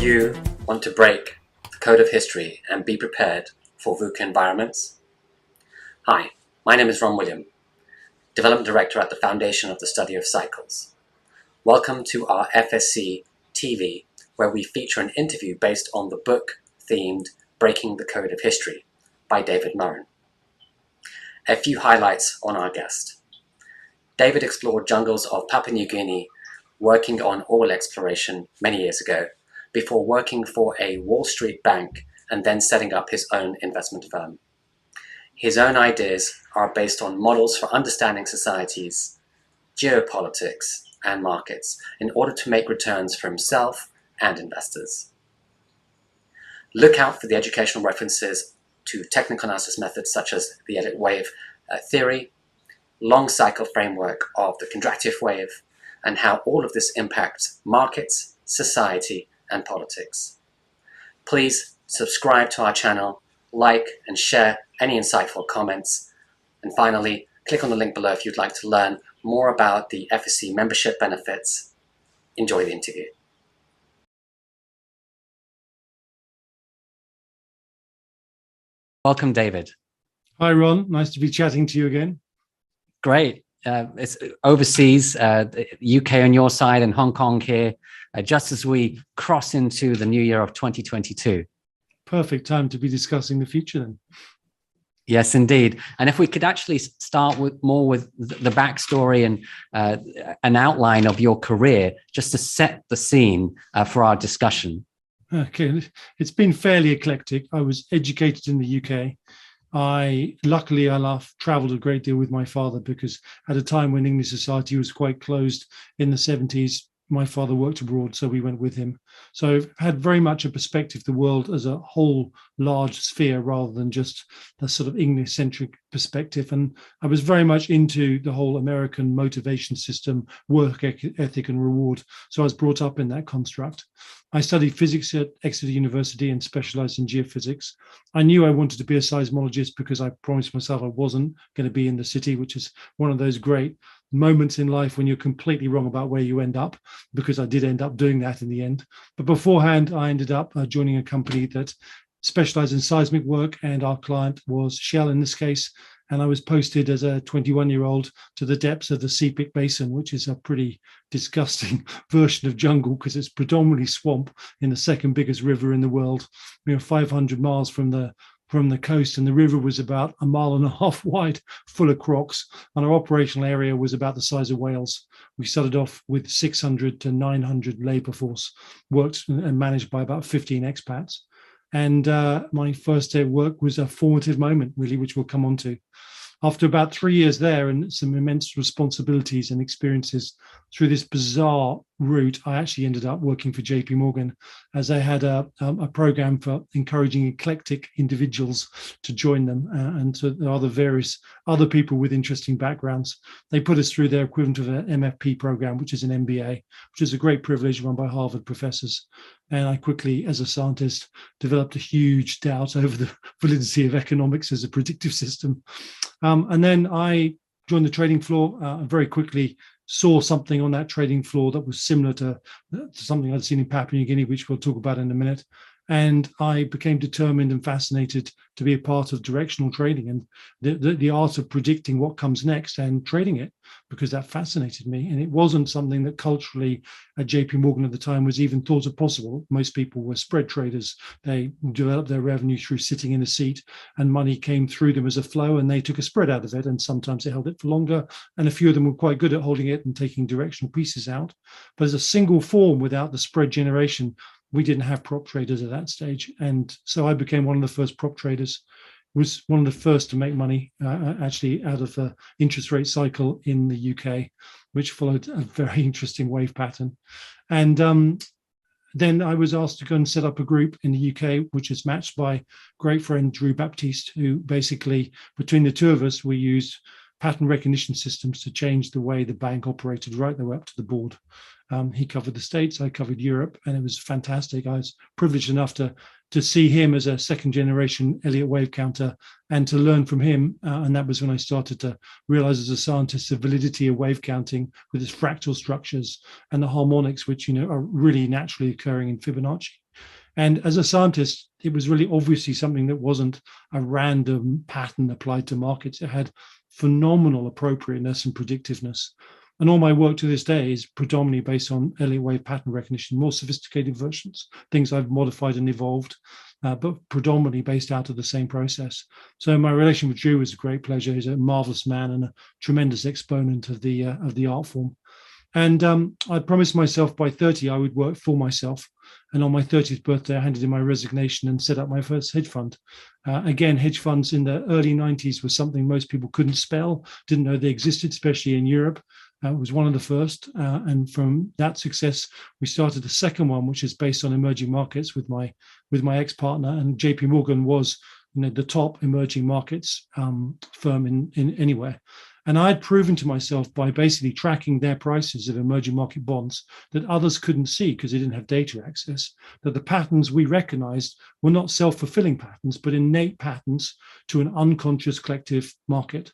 you want to break the code of history and be prepared for VUCA environments? Hi, my name is Ron William, Development Director at the Foundation of the Study of Cycles. Welcome to our FSC TV, where we feature an interview based on the book themed Breaking the Code of History by David Murrin. A few highlights on our guest. David explored jungles of Papua New Guinea, working on oil exploration many years ago, before working for a Wall Street bank and then setting up his own investment firm. His own ideas are based on models for understanding societies, geopolitics, and markets in order to make returns for himself and investors. Look out for the educational references to technical analysis methods such as the Elliott wave theory, long cycle framework of the contractive wave, and how all of this impacts markets, society, and politics. Please subscribe to our channel, like and share any insightful comments, and finally, click on the link below if you'd like to learn more about the FSC membership benefits. Enjoy the interview. Welcome, David. Hi, Ron. Nice to be chatting to you again. Great. It's overseas, UK on your side and Hong Kong here, just as we cross into the new year of 2022. Perfect time to be discussing the future then. Yes, indeed. And if we could actually start with the backstory and an outline of your career, just to set the scene for our discussion. Okay, it's been fairly eclectic. I was educated in the UK. I traveled a great deal with my father because at a time when English society was quite closed in the 70s, my father worked abroad, so we went with him. So I've had very much a perspective of the world as a whole large sphere rather than just the sort of English-centric perspective. And I was very much into the whole American motivation system, work ethic and reward. So I was brought up in that construct. I studied physics at Exeter University and specialized in geophysics. I knew I wanted to be a seismologist because I promised myself I wasn't going to be in the city, which is one of those great moments in life when you're completely wrong about where you end up, because I did end up doing that in the end. But beforehand, I ended up joining a company that specialized in seismic work, and our client was Shell in this case. And I was posted as a 21-year-old to the depths of the Sepik Basin, which is a pretty disgusting version of jungle because it's predominantly swamp in the second biggest river in the world. We are 500 miles from the coast, and the river was about 1.5 miles wide, full of crocs, and our operational area was about the size of Wales. We started off with 600 to 900 labour force, worked and managed by about 15 expats. And my first day of work was a formative moment, really, which we'll come on to. After about 3 years there and some immense responsibilities and experiences through this bizarre route, I actually ended up working for JP Morgan, as they had a program for encouraging eclectic individuals to join them, and to other various other people with interesting backgrounds. They put us through their equivalent of an MFP program, which is an MBA, which is a great privilege run by Harvard professors. And I quickly, as a scientist, developed a huge doubt over the validity of economics as a predictive system. And then I joined the trading floor and very quickly saw something on that trading floor that was similar to something I'd seen in Papua New Guinea, which we'll talk about in a minute. And I became determined and fascinated to be a part of directional trading and the art of predicting what comes next and trading it, because that fascinated me. And it wasn't something that culturally at JP Morgan at the time was even thought of possible. Most people were spread traders. They developed their revenue through sitting in a seat, and money came through them as a flow, and they took a spread out of it. And sometimes they held it for longer. And a few of them were quite good at holding it and taking directional pieces out. But as a single form without the spread generation, we didn't have prop traders at that stage. And so I became one of the first prop traders, was one of the first to make money actually out of the interest rate cycle in the UK, which followed a very interesting wave pattern. And then I was asked to go and set up a group in the UK, which is matched by great friend Drew Baptiste, who basically, between the two of us, we used pattern recognition systems to change the way the bank operated right the way up to the board. He covered the States, I covered Europe, and it was fantastic. I was privileged enough to see him as a second generation Elliott wave counter and to learn from him. And that was when I started to realize as a scientist the validity of wave counting with its fractal structures and the harmonics, which, are really naturally occurring in Fibonacci. And as a scientist, it was really obviously something that wasn't a random pattern applied to markets. It had phenomenal appropriateness and predictiveness. And all my work to this day is predominantly based on Elliott wave pattern recognition, more sophisticated versions, things I've modified and evolved, but predominantly based out of the same process. So my relation with Drew was a great pleasure. He's a marvelous man and a tremendous exponent of the art form. And I promised myself by 30 I would work for myself. And on my 30th birthday, I handed in my resignation and set up my first hedge fund. Again, hedge funds in the early 90s was something most people couldn't spell, didn't know they existed, especially in Europe. It was one of the first. And from that success, we started a second one, which is based on emerging markets with my ex-partner. And JP Morgan was the top emerging markets firm in anywhere. And I had proven to myself by basically tracking their prices of emerging market bonds that others couldn't see because they didn't have data access, that the patterns we recognized were not self-fulfilling patterns, but innate patterns to an unconscious collective market.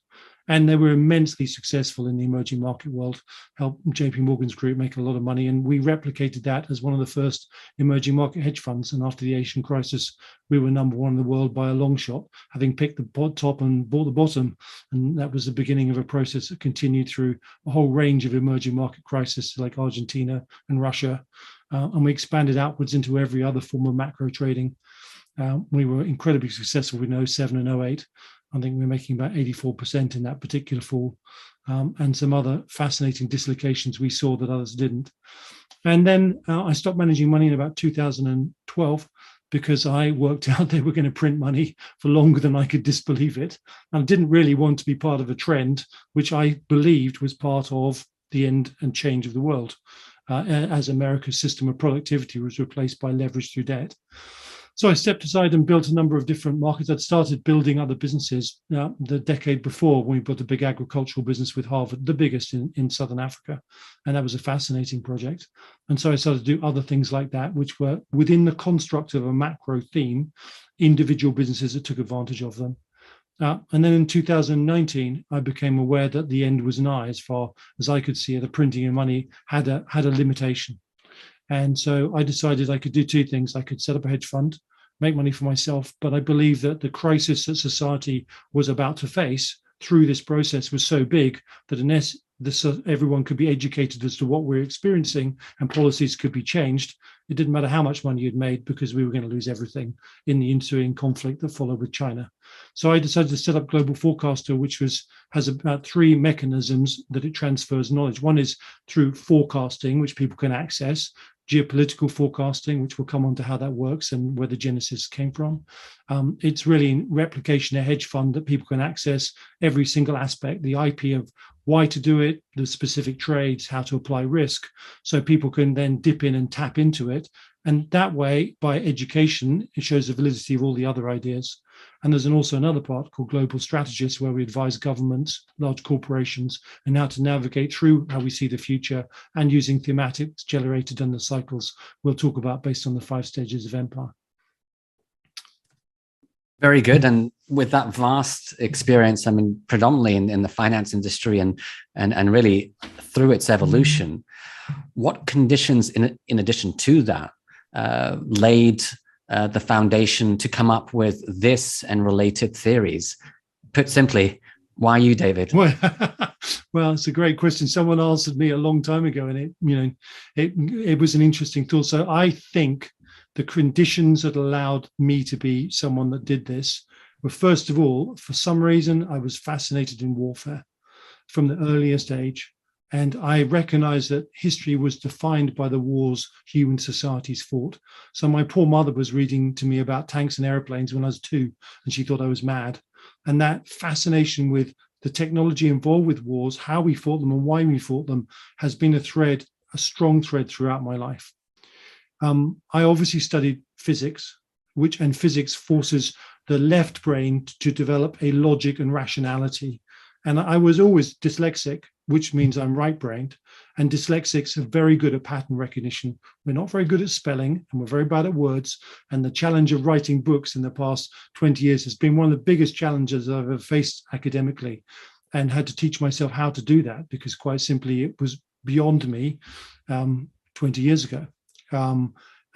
And they were immensely successful in the emerging market world, helped JP Morgan's group make a lot of money. And we replicated that as one of the first emerging market hedge funds. And after the Asian crisis, we were number one in the world by a long shot, having picked the top and bought the bottom. And that was the beginning of a process that continued through a whole range of emerging market crises like Argentina and Russia. And we expanded outwards into every other form of macro trading. We were incredibly successful in 07 and 08. I think we're making about 84% in that particular fall, and some other fascinating dislocations we saw that others didn't. And then I stopped managing money in about 2012 because I worked out they were going to print money for longer than I could disbelieve it. And I didn't really want to be part of a trend, which I believed was part of the end and change of the world, as America's system of productivity was replaced by leverage through debt. So I stepped aside and built a number of different markets. I'd started building other businesses the decade before when we built a big agricultural business with Harvard, the biggest in Southern Africa. And that was a fascinating project. And so I started to do other things like that, which were within the construct of a macro theme, individual businesses that took advantage of them. And then in 2019, I became aware that the end was nigh as far as I could see it. The printing of money had a limitation. And so I decided I could do two things. I could set up a hedge fund, make money for myself, but I believe that the crisis that society was about to face through this process was so big that unless everyone could be educated as to what we're experiencing and policies could be changed, it didn't matter how much money you'd made because we were going to lose everything in the ensuing conflict that followed with China. So I decided to set up Global Forecaster, which has about three mechanisms that it transfers knowledge. One is through forecasting, which people can access, geopolitical forecasting, which will come on to how that works and where the genesis came from. It's really replication, a hedge fund that people can access every single aspect, the IP of why to do it, the specific trades, how to apply risk, so people can then dip in and tap into it. And that way, by education, it shows the validity of all the other ideas. And there's also another part called Global Strategists, where we advise governments, large corporations, and how to navigate through how we see the future and using thematics generated in the cycles we'll talk about based on the 5 stages of empire. Very good. And with that vast experience, I mean, predominantly in the finance industry and really through its evolution, what conditions in addition to that laid the foundation to come up with this and related theories? Put simply, why you, David? Well, it's a great question. Someone answered me a long time ago, and it was an interesting thought. So I think the conditions that allowed me to be someone that did this were, first of all, for some reason, I was fascinated in warfare from the earliest age. And I recognized that history was defined by the wars human societies fought. So my poor mother was reading to me about tanks and airplanes when I was 2, and she thought I was mad. And that fascination with the technology involved with wars, how we fought them and why we fought them, has been a strong thread throughout my life. I obviously studied physics, and physics forces the left brain to develop a logic and rationality. And I was always dyslexic, which means I'm right-brained, and dyslexics are very good at pattern recognition. We're not very good at spelling, and we're very bad at words. And the challenge of writing books in the past 20 years has been one of the biggest challenges I've ever faced academically, and had to teach myself how to do that because, quite simply, it was beyond me 20 years ago.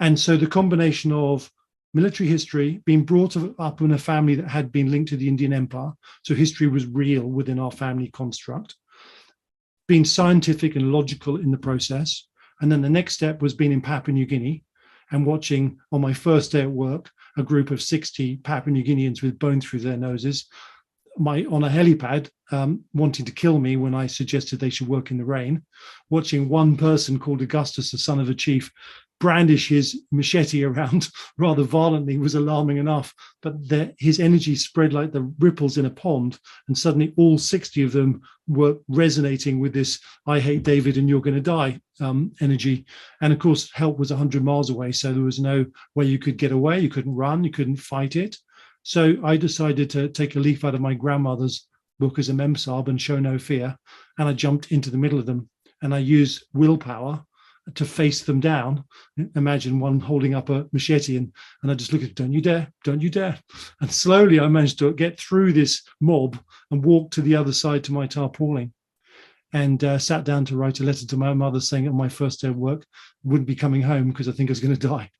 And so the combination of military history, being brought up in a family that had been linked to the Indian Empire, so history was real within our family construct, being scientific and logical in the process. And then the next step was being in Papua New Guinea and watching on my first day at work, a group of 60 Papua New Guineans with bone through their noses, on a helipad, wanting to kill me when I suggested they should work in the rain, watching one person called Augustus, the son of a chief, brandish his machete around rather violently was alarming enough, but his energy spread like the ripples in a pond, and suddenly all 60 of them were resonating with this "I hate David and you're going to die" energy. And of course, help was 100 miles away, so there was no way you could get away. You couldn't run, you couldn't fight it. So I decided to take a leaf out of my grandmother's book as a memsahib and show no fear, and I jumped into the middle of them, and I used willpower to face them down. Imagine one holding up a machete, and I just look at, don't you dare, don't you dare. And slowly I managed to get through this mob and walk to the other side to my tarpaulin, and sat down to write a letter to my mother saying on my first day of work, wouldn't be coming home because I think I was going to die.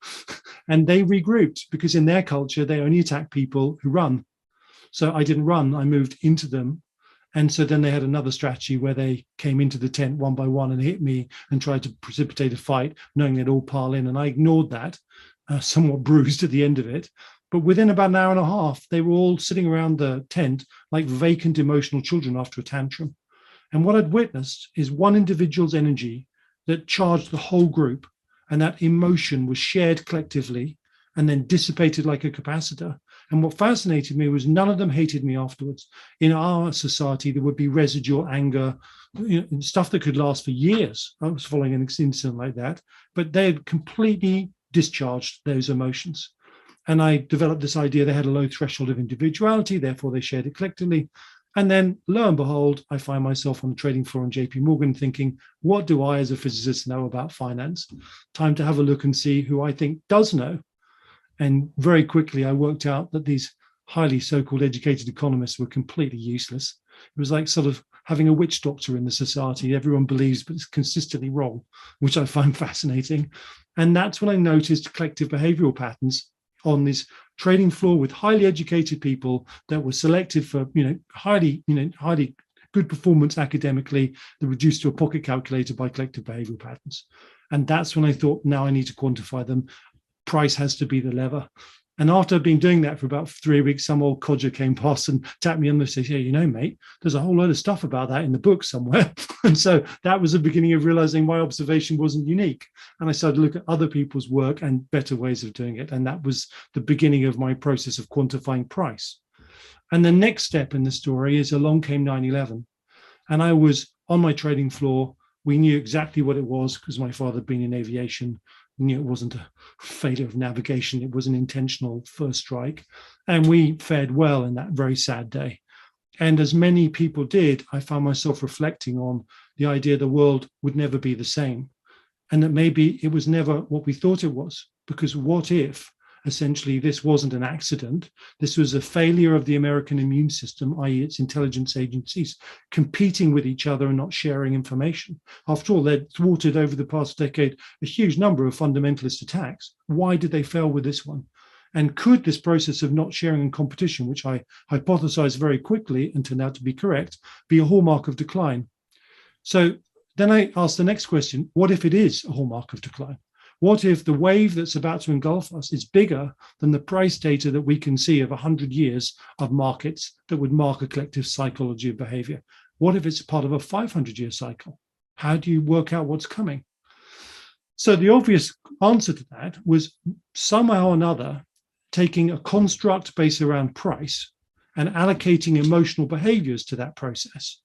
And they regrouped, because in their culture, they only attack people who run. So I didn't run, I moved into them. And so then they had another strategy where they came into the tent one by one and hit me and tried to precipitate a fight, knowing they'd all pile in. And I ignored that, somewhat bruised at the end of it. But within about an hour and a half, they were all sitting around the tent like vacant, emotional children after a tantrum. And what I'd witnessed is one individual's energy that charged the whole group, and that emotion was shared collectively and then dissipated like a capacitor. And what fascinated me was none of them hated me afterwards. In our society, there would be residual anger, stuff that could last for years. I was following an incident like that, but they had completely discharged those emotions. And I developed this idea they had a low threshold of individuality, therefore they shared it collectively. And then, lo and behold, I find myself on the trading floor in JP Morgan thinking, what do I as a physicist know about finance? Time to have a look and see who I think does know. And very quickly, I worked out that these highly so-called educated economists were completely useless. It was like sort of having a witch doctor in the society. Everyone believes, but it's consistently wrong, which I find fascinating. And that's when I noticed collective behavioral patterns on this trading floor with highly educated people that were selected for, highly good performance academically, that reduced to a pocket calculator by collective behavioral patterns. And that's when I thought, now I need to quantify them. Price has to be the lever. And after I've been doing that for about 3 weeks, some old codger came past and tapped me on the and said, yeah, mate, there's a whole load of stuff about that in the book somewhere. And so that was the beginning of realizing my observation wasn't unique. And I started to look at other people's work and better ways of doing it. And that was the beginning of my process of quantifying price. And the next step in the story is along came 9/11. And I was on my trading floor. We knew exactly what it was because my father had been in aviation. Knew it wasn't a failure of navigation, it was an intentional first strike. And we fared well in that very sad day. And as many people did, I found myself reflecting on the idea the world would never be the same, and that maybe it was never what we thought it was. Because what if essentially this wasn't an accident? This was a failure of the American immune system, i.e. its intelligence agencies, competing with each other and not sharing information. After all, they'd thwarted over the past decade a huge number of fundamentalist attacks. Why did they fail with this one? And could this process of not sharing and competition, which I hypothesized very quickly and turned out to be correct, be a hallmark of decline? So then I asked the next question, what if it is a hallmark of decline? What if the wave that's about to engulf us is bigger than the price data that we can see of 100 years of markets that would mark a collective psychology of behavior? What if it's part of a 500-year cycle? How do you work out what's coming? So the obvious answer to that was somehow or another taking a construct based around price and allocating emotional behaviors to that process,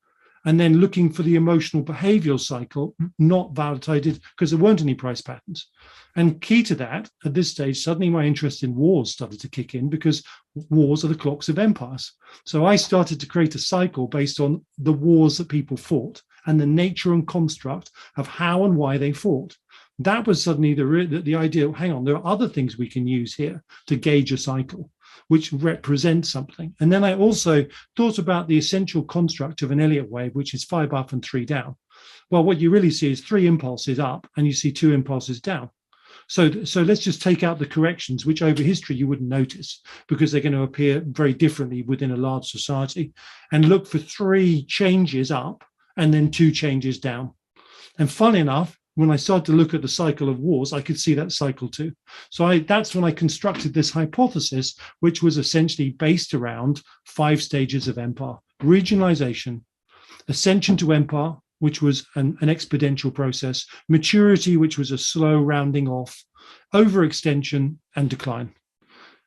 and then looking for the emotional behavioral cycle not validated because there weren't any price patterns. And key to that, at this stage, suddenly my interest in wars started to kick in, because wars are the clocks of empires. So I started to create a cycle based on the wars that people fought and the nature and construct of how and why they fought. That was suddenly the idea, hang on, there are other things we can use here to gauge a cycle, which represents something. And then I also thought about the essential construct of an Elliott wave, which is 5 up and 3 down. Well, what you really see is 3 impulses up and you see 2 impulses down. So let's just take out the corrections, which over history you wouldn't notice because they're going to appear very differently within a large society, and look for 3 changes up and then 2 changes down. And funnily enough, when I started to look at the cycle of wars, I could see that cycle too. So that's when I constructed this hypothesis, which was essentially based around 5 stages of empire: regionalization, ascension to empire, which was an exponential process, maturity, which was a slow rounding off, overextension, and decline.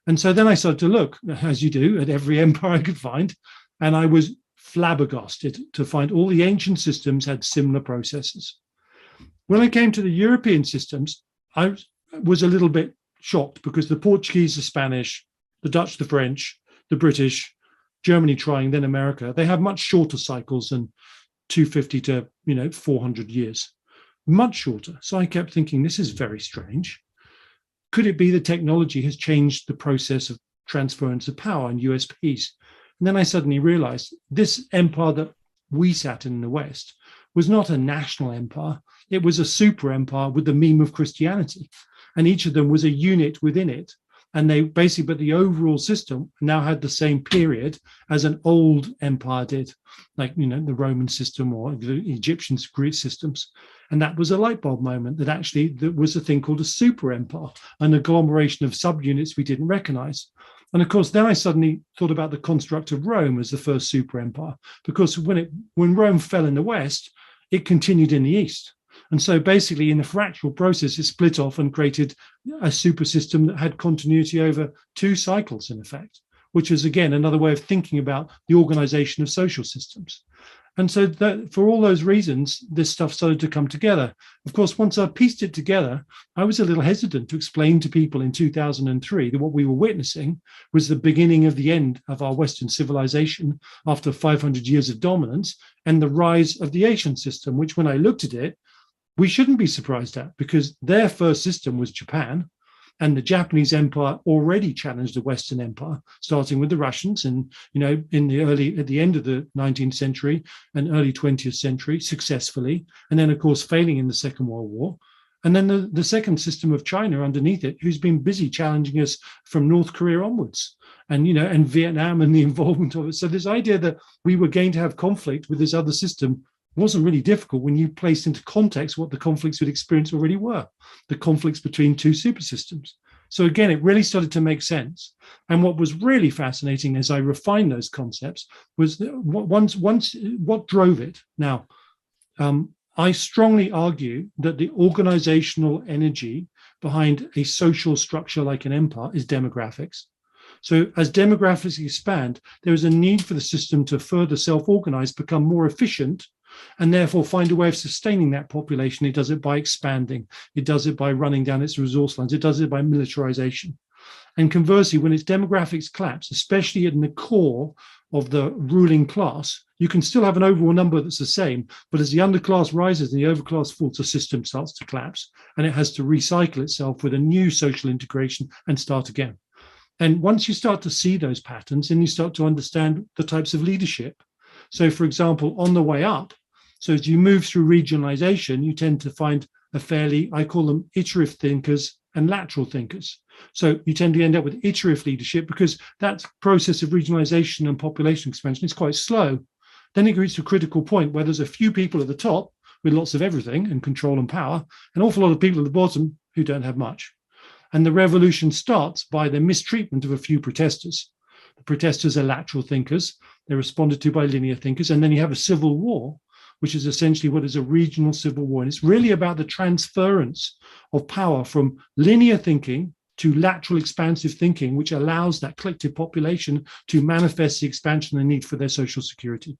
And so then I started to look, as you do, at every empire I could find, and I was flabbergasted to find all the ancient systems had similar processes. When I came to the European systems, I was a little bit shocked because the Portuguese, the Spanish, the Dutch, the French, the British, Germany trying, then America, they have much shorter cycles than 250 to 400 years, much shorter. So I kept thinking, this is very strange. Could it be the technology has changed the process of transference of power and USPs? And then I suddenly realized this empire that we sat in the West was not a national empire. It was a super empire with the meme of Christianity. And each of them was a unit within it. And they basically, but the overall system now had the same period as an old empire did, like, the Roman system or the Egyptian Greek systems. And that was a light bulb moment that actually there was a thing called a super empire, an agglomeration of subunits we didn't recognize. And of course, then I suddenly thought about the construct of Rome as the first super empire, because when Rome fell in the West, it continued in the East. And so basically in the fractal process, it split off and created a super system that had continuity over 2 cycles in effect, which is, again, another way of thinking about the organization of social systems. And so for all those reasons, this stuff started to come together. Of course, once I pieced it together, I was a little hesitant to explain to people in 2003 that what we were witnessing was the beginning of the end of our Western civilization after 500 years of dominance and the rise of the Asian system, which when I looked at it, we shouldn't be surprised at, because their first system was Japan, and the Japanese empire already challenged the Western empire, starting with the Russians and, at the end of the 19th century and early 20th century successfully. And then, of course, failing in the Second World War. And then the second system of China underneath it, who's been busy challenging us from North Korea onwards, and, and Vietnam and the involvement of it. So this idea that we were going to have conflict with this other system wasn't really difficult when you placed into context what the conflicts we'd experienced already were, the conflicts between 2 super systems. So again, it really started to make sense. And what was really fascinating as I refined those concepts was what drove it. Now, I strongly argue that the organizational energy behind a social structure like an empire is demographics. So as demographics expand, there is a need for the system to further self-organize, become more efficient, and therefore find a way of sustaining that population. It does it by expanding. It does it by running down its resource lines. It does it by militarization. And conversely, when its demographics collapse, especially in the core of the ruling class, you can still have an overall number that's the same, but as the underclass rises and the overclass falls, the system starts to collapse, and it has to recycle itself with a new social integration and start again. And once you start to see those patterns, then you start to understand the types of leadership. So, for example, on the way up, so as you move through regionalization, you tend to find a fairly, I call them iterative thinkers and lateral thinkers. So you tend to end up with iterative leadership because that process of regionalization and population expansion is quite slow. Then it reaches a critical point where there's a few people at the top with lots of everything and control and power, an awful lot of people at the bottom who don't have much. And the revolution starts by the mistreatment of a few protesters. The protesters are lateral thinkers. They're responded to by linear thinkers. And then you have a civil war, which is essentially what is a regional civil war. And it's really about the transference of power from linear thinking to lateral expansive thinking, which allows that collective population to manifest the expansion and need for their social security.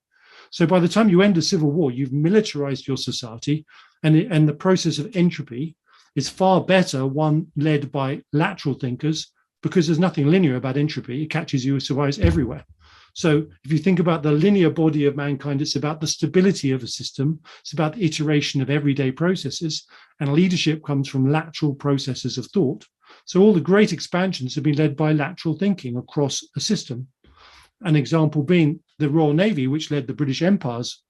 So by the time you end a civil war, you've militarized your society, and the process of entropy is far better one led by lateral thinkers, because there's nothing linear about entropy. It catches you, it survives everywhere. So if you think about the linear body of mankind, it's about the stability of a system. It's about the iteration of everyday processes, and leadership comes from lateral processes of thought. So all the great expansions have been led by lateral thinking across a system. An example being the Royal Navy, which led the British Empire's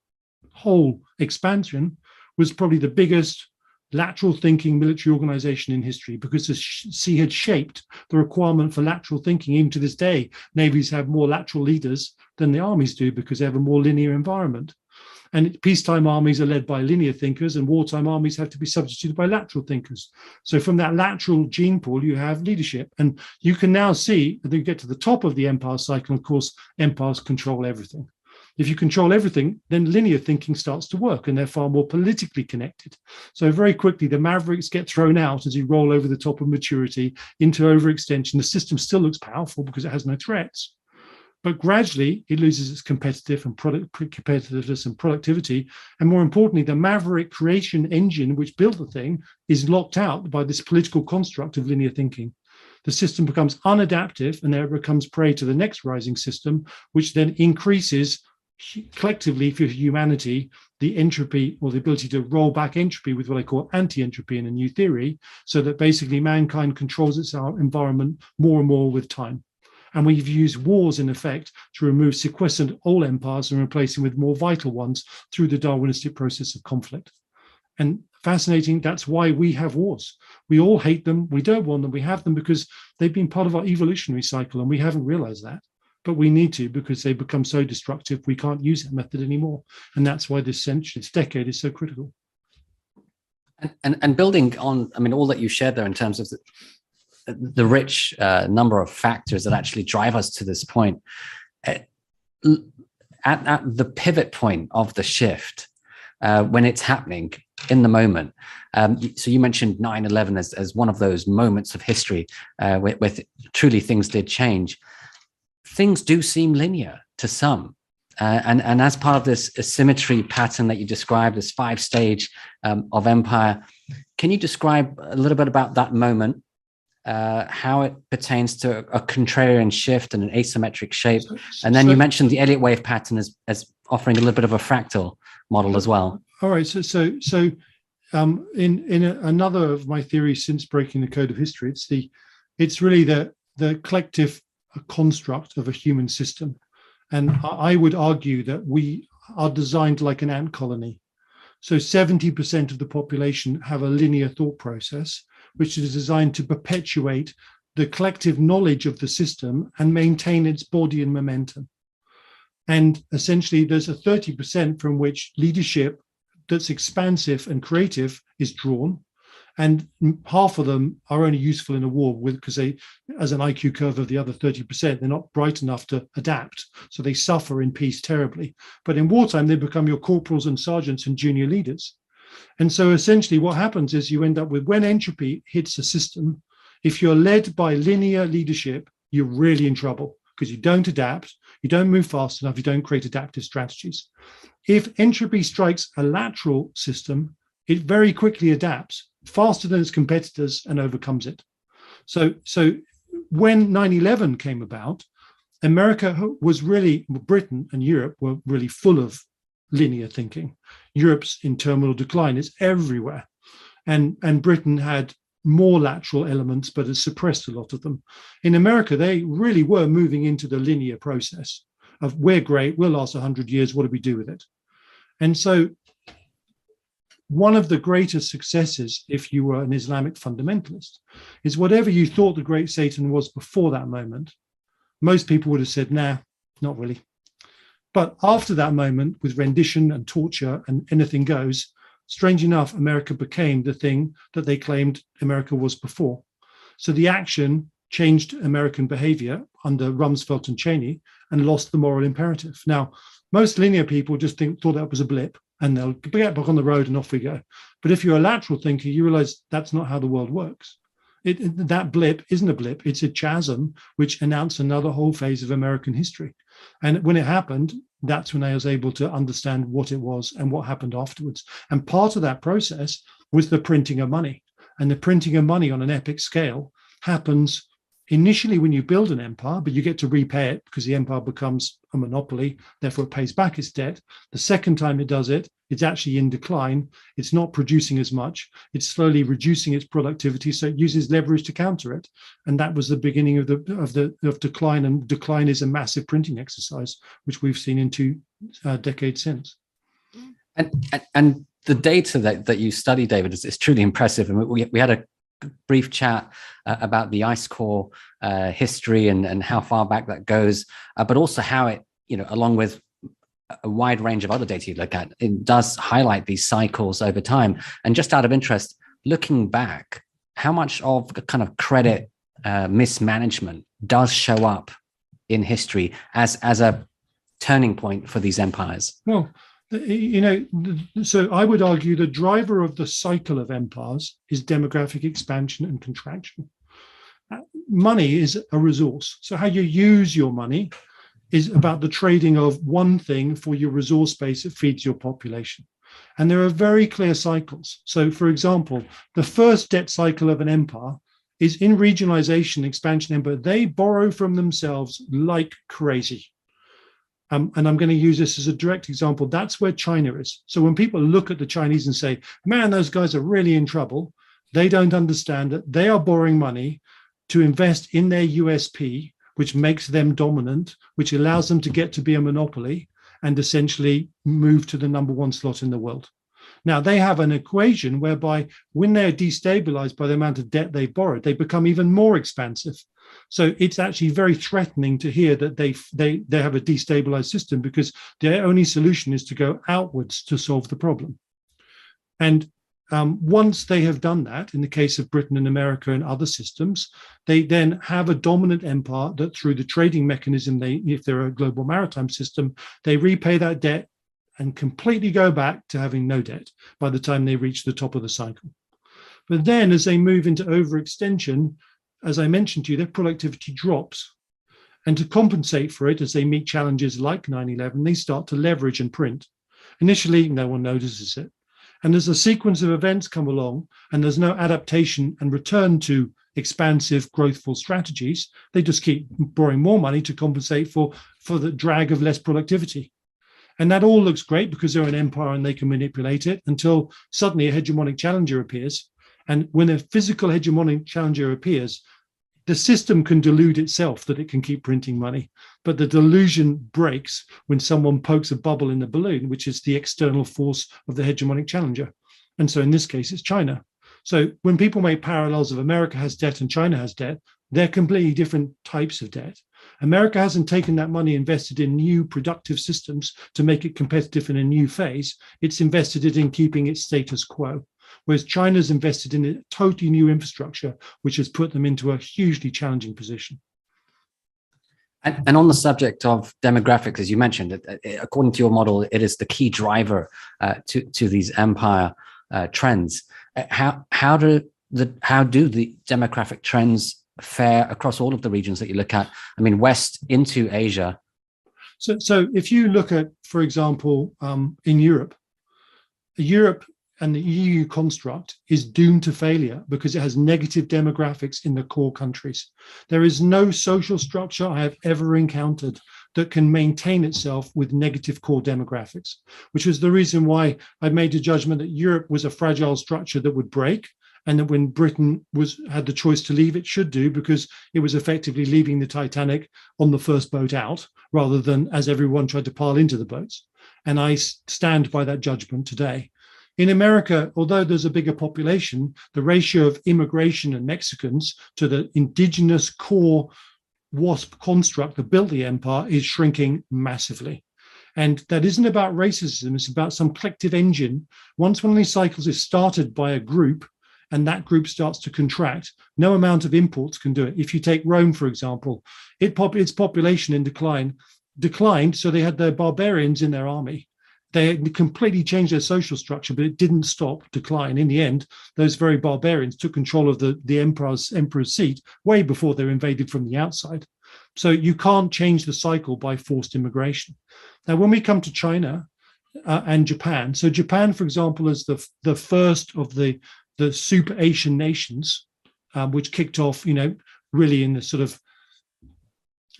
whole expansion, was probably the biggest lateral thinking military organization in history, because the sea had shaped the requirement for lateral thinking. Even to this day, navies have more lateral leaders than the armies do because they have a more linear environment. And peacetime armies are led by linear thinkers, and wartime armies have to be substituted by lateral thinkers. So from that lateral gene pool, you have leadership. And you can now see that you get to the top of the empire cycle. Of course, empires control everything. If you control everything, then linear thinking starts to work, and they're far more politically connected. So very quickly, the mavericks get thrown out as you roll over the top of maturity into overextension. The system still looks powerful because it has no threats. But gradually, it loses its competitiveness and productivity. And more importantly, the maverick creation engine, which built the thing, is locked out by this political construct of linear thinking. The system becomes unadaptive, and there it becomes prey to the next rising system, which then increases collectively for humanity the entropy, or the ability to roll back entropy with what I call anti-entropy in a new theory, so that basically mankind controls its environment more and more with time. And we've used wars, in effect, to remove sequestered old empires and replace them with more vital ones through the Darwinistic process of conflict. And fascinating, that's why we have wars. We all hate them. We don't want them. We have them because they've been part of our evolutionary cycle, and we haven't realized that. But we need to, because they become so destructive, we can't use that method anymore. And that's why this century, this decade, is so critical. And building on, I mean, all that you shared there in terms of the rich number of factors that actually drive us to this point, at the pivot point of the shift, when it's happening in the moment. So you mentioned 9/11 as one of those moments of history where truly things did change. Things do seem linear to some. And as part of this asymmetry pattern that you described, this 5-stage of empire, can you describe a little bit about that moment, how it pertains to a contrarian shift and an asymmetric shape? And then you mentioned the Elliott wave pattern as offering a little bit of a fractal model as well. All right. So in another of my theories since breaking the code of history, it's really the collective construct of a human system. And I would argue that we are designed like an ant colony. So 70% of the population have a linear thought process, which is designed to perpetuate the collective knowledge of the system and maintain its body and momentum. And essentially, there's a 30% from which leadership that's expansive and creative is drawn. And half of them are only useful in a war because they, as an IQ curve of the other 30%, they're not bright enough to adapt. So they suffer in peace terribly. But in wartime, they become your corporals and sergeants and junior leaders. And so essentially what happens is you end up with, when entropy hits a system, if you're led by linear leadership, you're really in trouble because you don't adapt, you don't move fast enough, you don't create adaptive strategies. If entropy strikes a lateral system, it very quickly adapts faster than its competitors and overcomes it. So when 9/11 came about, America was really, Britain and Europe were really full of linear thinking. Europe's in terminal decline, it's everywhere. And Britain had more lateral elements, but has suppressed a lot of them. In America, they really were moving into the linear process of, we're great, we'll last 100 years, what do we do with it? And so one of the greatest successes, if you were an Islamic fundamentalist, is whatever you thought the great Satan was before that moment, most people would have said, nah, not really. But after that moment, with rendition and torture and anything goes, strange enough, America became the thing that they claimed America was before. So the action changed American behavior under Rumsfeld and Cheney and lost the moral imperative. Now, most linear people just thought that was a blip and they'll get back on the road and off we go. But if you're a lateral thinker, you realize that's not how the world works. That blip isn't a blip, it's a chasm which announced another whole phase of American history. And when it happened, that's when I was able to understand what it was and what happened afterwards. And part of that process was the printing of money. And the printing of money on an epic scale happens initially when you build an empire, but you get to repay it because the empire becomes a monopoly, therefore it pays back its debt. The second time it does it, it's actually in decline. It's not producing as much. It's slowly reducing its productivity, so it uses leverage to counter it. And that was the beginning of decline. And decline is a massive printing exercise, which we've seen in 2 decades since. And the data that you study, David, is truly impressive. And we had a brief chat about the ice core history and how far back that goes, but also how it, along with a wide range of other data you look at, it does highlight these cycles over time. And just out of interest, looking back, how much of kind of credit mismanagement does show up in history as a turning point for these empires? Well, so I would argue the driver of the cycle of empires is demographic expansion and contraction. Money is a resource. So how you use your money is about the trading of one thing for your resource base that feeds your population. And there are very clear cycles. So, for example, the first debt cycle of an empire is in regionalization, expansion empire. They borrow from themselves like crazy. And I'm going to use this as a direct example. That's where China is. So when people look at the Chinese and say, man, those guys are really in trouble, they don't understand that they are borrowing money to invest in their USP, which makes them dominant, which allows them to get to be a monopoly and essentially move to the number one slot in the world. Now, they have an equation whereby when they're destabilized by the amount of debt they've borrowed, they become even more expansive. So it's actually very threatening to hear that they have a destabilized system, because their only solution is to go outwards to solve the problem. And once they have done that, in the case of Britain and America and other systems, they then have a dominant empire that through the trading mechanism, if they're a global maritime system, they repay that debt and completely go back to having no debt by the time they reach the top of the cycle. But then as they move into overextension, as I mentioned to you, their productivity drops. And to compensate for it, as they meet challenges like 9/11, they start to leverage and print. Initially, no one notices it. And as a sequence of events come along and there's no adaptation and return to expansive, growthful strategies, they just keep borrowing more money to compensate for the drag of less productivity. And that all looks great because they're an empire and they can manipulate it, until suddenly a hegemonic challenger appears. And when a physical hegemonic challenger appears, the system can delude itself that it can keep printing money. But the delusion breaks when someone pokes a bubble in the balloon, which is the external force of the hegemonic challenger. And so in this case, it's China. So when people make parallels of America has debt and China has debt, they're completely different types of debt. America hasn't taken that money, invested in new productive systems to make it competitive in a new phase. It's invested it in keeping its status quo. Whereas China's invested in a totally new infrastructure, which has put them into a hugely challenging position. And on the subject of demographics, as you mentioned, according to your model, it is the key driver to these empire trends. How do the demographic trends fare across all of the regions that you look at? I mean, west into Asia. So if you look at, for example, in Europe and the EU construct is doomed to failure because it has negative demographics in the core countries. There is no social structure I have ever encountered that can maintain itself with negative core demographics, which was the reason why I made a judgment that Europe was a fragile structure that would break, and that when Britain had the choice to leave, it should do, because it was effectively leaving the Titanic on the first boat out, rather than as everyone tried to pile into the boats. And I stand by that judgment today. In America, although there's a bigger population, the ratio of immigration and Mexicans to the indigenous core WASP construct that built the empire is shrinking massively. And that isn't about racism, it's about some collective engine. Once one of these cycles is started by a group, and that group starts to contract, no amount of imports can do it. If you take Rome, for example, its population in declined, so they had their barbarians in their army. They completely changed their social structure, but it didn't stop decline. In the end, those very barbarians took control of the emperor's seat way before they were invaded from the outside. So you can't change the cycle by forced immigration. Now, when we come to China and Japan, so Japan, for example, is the first of the super Asian nations, which kicked off, really in the sort of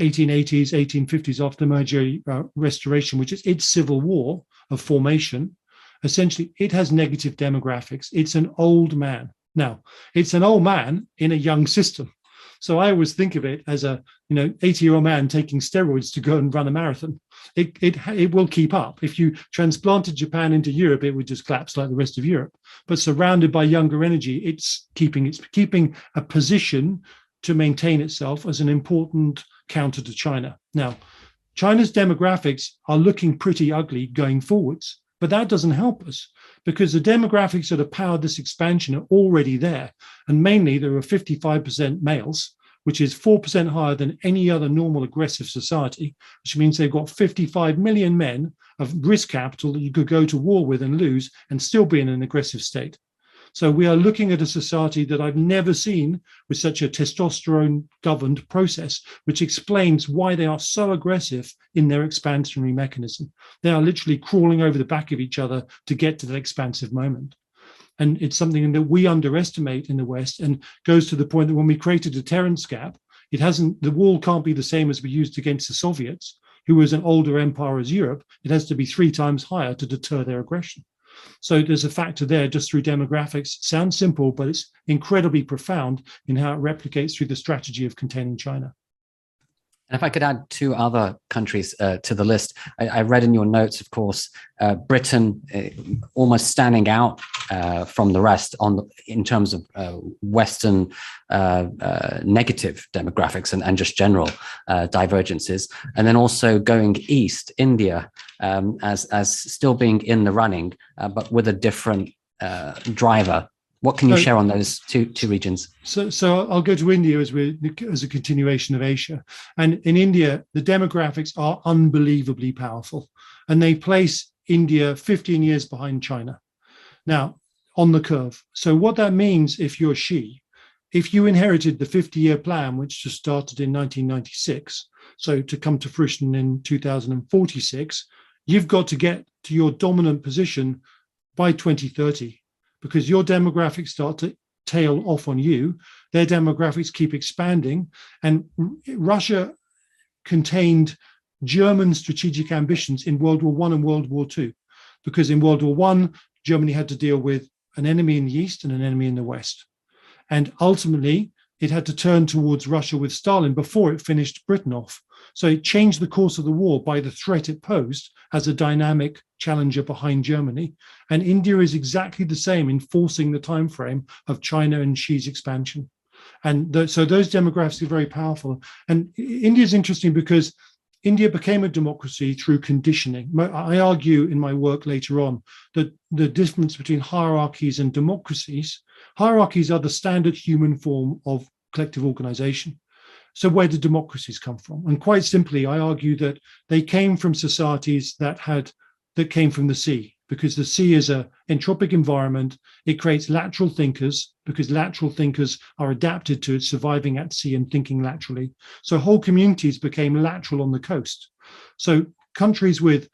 1880s, 1850s, after the Meiji Restoration, which is its civil war of formation. Essentially, it has negative demographics. It's an old man. Now, it's an old man in a young system. So I always think of it as a 80-year-old man taking steroids to go and run a marathon. It will keep up. If you transplanted Japan into Europe, it would just collapse like the rest of Europe. But surrounded by younger energy, it's keeping a position to maintain itself as an important counter to China. Now, China's demographics are looking pretty ugly going forwards, but that doesn't help us because the demographics that have powered this expansion are already there. And mainly there are 55% males, which is 4% higher than any other normal aggressive society, which means they've got 55 million men of risk capital that you could go to war with and lose and still be in an aggressive state. So we are looking at a society that I've never seen with such a testosterone-governed process, which explains why they are so aggressive in their expansionary mechanism. They are literally crawling over the back of each other to get to that expansive moment. And it's something that we underestimate in the West and goes to the point that when we create a deterrence gap, the wall can't be the same as we used against the Soviets, who was an older empire as Europe. It has to be 3 times higher to deter their aggression. So there's a factor there just through demographics. Sounds simple, but it's incredibly profound in how it replicates through the strategy of containing China. And if I could add 2 other countries to the list, I read in your notes, of course, Britain almost standing out from the rest in terms of Western negative demographics and just general divergences. And then also going east, India, as still being in the running, but with a different driver. What can you share on those two regions? So I'll go to India as a continuation of Asia. And in India, the demographics are unbelievably powerful. And they place India 15 years behind China. Now, on the curve. So what that means if you're Xi, if you inherited the 50-year plan, which just started in 1996, so to come to fruition in 2046, you've got to get to your dominant position by 2030. Because your demographics start to tail off on you, their demographics keep expanding. And Russia contained German strategic ambitions in World War I and World War II. Because in World War I, Germany had to deal with an enemy in the East and an enemy in the West. And ultimately, it had to turn towards Russia with Stalin before it finished Britain off. So it changed the course of the war by the threat it posed as a dynamic challenger behind Germany. And India is exactly the same in forcing the time frame of China and Xi's expansion. And so those demographics are very powerful. And India is interesting because India became a democracy through conditioning. I argue in my work later on that the difference between hierarchies and democracies, hierarchies are the standard human form of collective organization. So where did democracies come from? And quite simply, I argue that they came from societies that came from the sea, because the sea is an entropic environment. It creates lateral thinkers because lateral thinkers are adapted to surviving at sea and thinking laterally. So whole communities became lateral on the coast. So countries that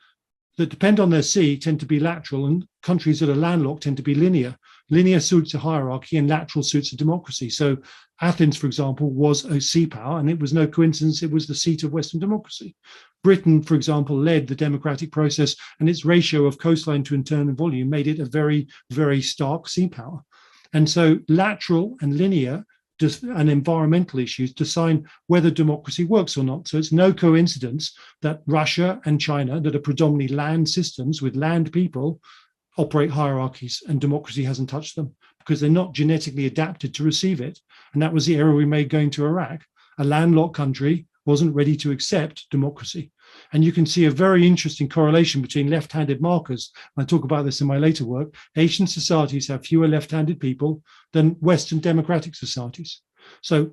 depend on their sea tend to be lateral, and countries that are landlocked tend to be linear. Linear suits a hierarchy and lateral suits a democracy. So Athens, for example, was a sea power, and it was no coincidence it was the seat of Western democracy. Britain, for example, led the democratic process, and its ratio of coastline to internal volume made it a very, very stark sea power. And so lateral and linear and environmental issues decide whether democracy works or not. So it's no coincidence that Russia and China, that are predominantly land systems with land people, operate hierarchies, and democracy hasn't touched them because they're not genetically adapted to receive it. And that was the error we made going to Iraq. A landlocked country wasn't ready to accept democracy. And you can see a very interesting correlation between left-handed markers. I talk about this in my later work. Asian societies have fewer left-handed people than Western democratic societies. So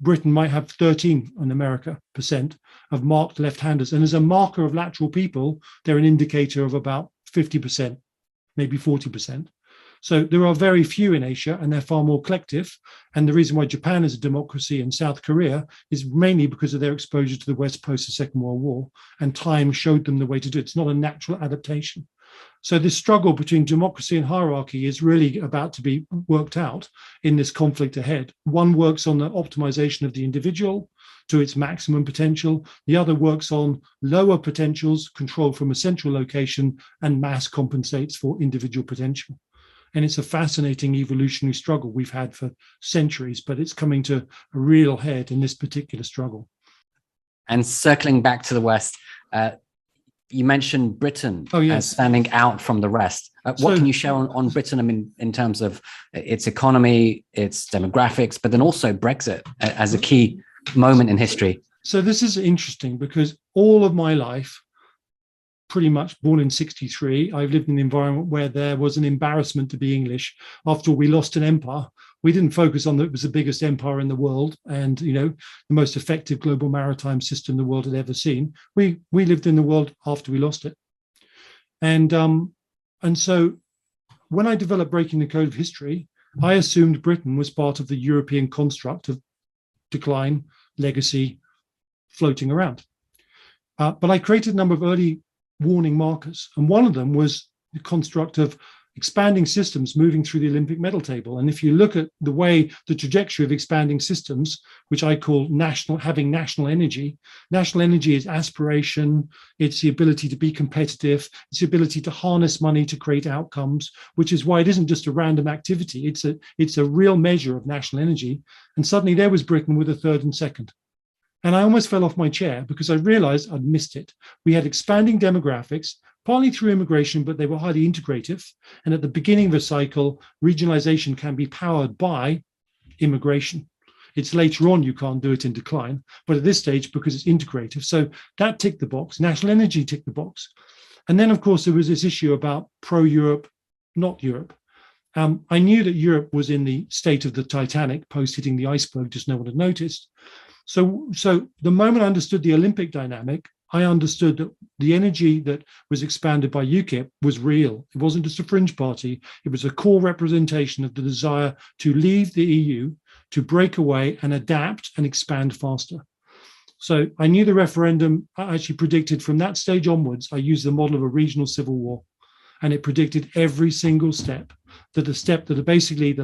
Britain might have 13 in America % of marked left-handers. And as a marker of lateral people, they're an indicator of about 50%. Maybe 40%. So there are very few in Asia, and they're far more collective. And the reason why Japan is a democracy and South Korea is mainly because of their exposure to the West post the Second World War, and time showed them the way to do it. It's not a natural adaptation. So this struggle between democracy and hierarchy is really about to be worked out in this conflict ahead. One works on the optimization of the individual to its maximum potential. The other works on lower potentials controlled from a central location, and mass compensates for individual potential. And it's a fascinating evolutionary struggle we've had for centuries, but it's coming to a real head in this particular struggle. And circling back to the West, you mentioned Britain as standing out from the rest. What can you share on Britain? I mean, in terms of its economy, its demographics, but then also Brexit as a key moment in history. So this is interesting because all of my life, pretty much born in 1963, I've lived in an environment where there was an embarrassment to be English. After all, we lost an empire. We didn't focus on that it was the biggest empire in the world and, the most effective global maritime system the world had ever seen. We lived in the world after we lost it. And so when I developed Breaking the Code of History, I assumed Britain was part of the European construct of decline, legacy, floating around. But I created a number of early warning markers. And one of them was the construct of expanding systems moving through the Olympic medal table. And if you look at the trajectory of expanding systems, which I call having national energy is aspiration, it's the ability to be competitive, it's the ability to harness money to create outcomes, which is why it isn't just a random activity. It's a real measure of national energy. And suddenly there was Britain with a third and second. And I almost fell off my chair because I realized I'd missed it. We had expanding demographics, partly through immigration, but they were highly integrative. And at the beginning of a cycle, regionalization can be powered by immigration. It's later on you can't do it in decline, but at this stage, because it's integrative. So that ticked the box. National energy ticked the box. And then, of course, there was this issue about pro-Europe, not Europe. I knew that Europe was in the state of the Titanic, post hitting the iceberg, just no one had noticed. So the moment I understood the Olympic dynamic, I understood that the energy that was expanded by UKIP was real. It wasn't just a fringe party. It was a core representation of the desire to leave the EU, to break away and adapt and expand faster. So I knew the referendum, I actually predicted from that stage onwards, I used the model of a regional civil war. And it predicted every single step, that basically the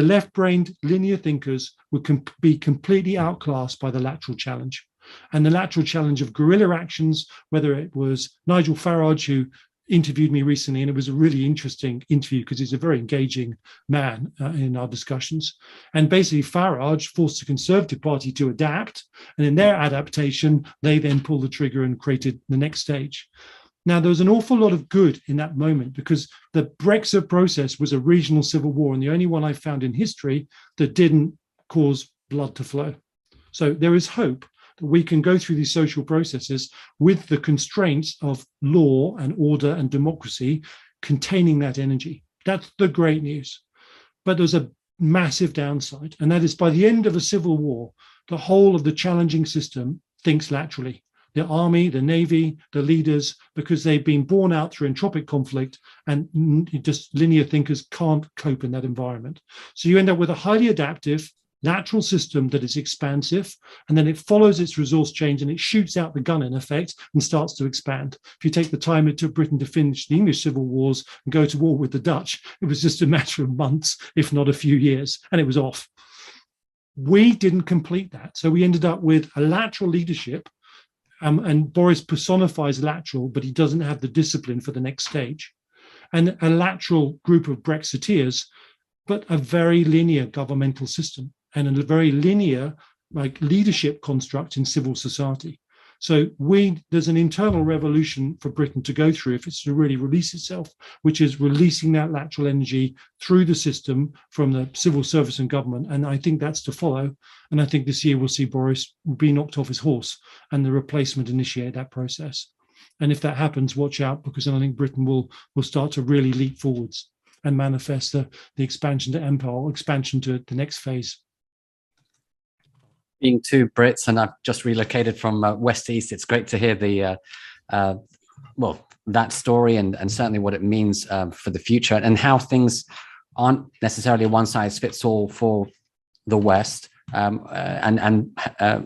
left-brained linear thinkers would be completely outclassed by the lateral challenge. And the lateral challenge of guerrilla actions, whether it was Nigel Farage, who interviewed me recently, and it was a really interesting interview because he's a very engaging man in our discussions. And basically Farage forced the Conservative Party to adapt. And in their adaptation, they then pulled the trigger and created the next stage. Now, there was an awful lot of good in that moment because the Brexit process was a regional civil war and the only one I found in history that didn't cause blood to flow. So there is hope that we can go through these social processes with the constraints of law and order and democracy containing that energy. That's the great news. But there's a massive downside, and that is by the end of a civil war, the whole of the challenging system thinks laterally. The army, the navy, the leaders, because they've been born out through entropic conflict and just linear thinkers can't cope in that environment. So you end up with a highly adaptive lateral system that is expansive, and then it follows its resource change and it shoots out the gun in effect and starts to expand. If you take the time it took Britain to finish the English civil wars and go to war with the Dutch, it was just a matter of months, if not a few years, and it was off. We didn't complete that. So we ended up with a lateral leadership. And Boris personifies lateral, but he doesn't have the discipline for the next stage. And a lateral group of Brexiteers, but a very linear governmental system and a very linear leadership construct in civil society. So there's an internal revolution for Britain to go through if it's to really release itself, which is releasing that lateral energy through the system from the civil service and government. And I think that's to follow. And I think this year we'll see Boris be knocked off his horse and the replacement initiate that process. And if that happens, watch out, because then I think Britain will start to really leap forwards and manifest the expansion to empire, or expansion to the next phase. Being two Brits, and I've just relocated from West to East, it's great to hear that story and certainly what it means for the future and how things aren't necessarily a one size fits all for the West. And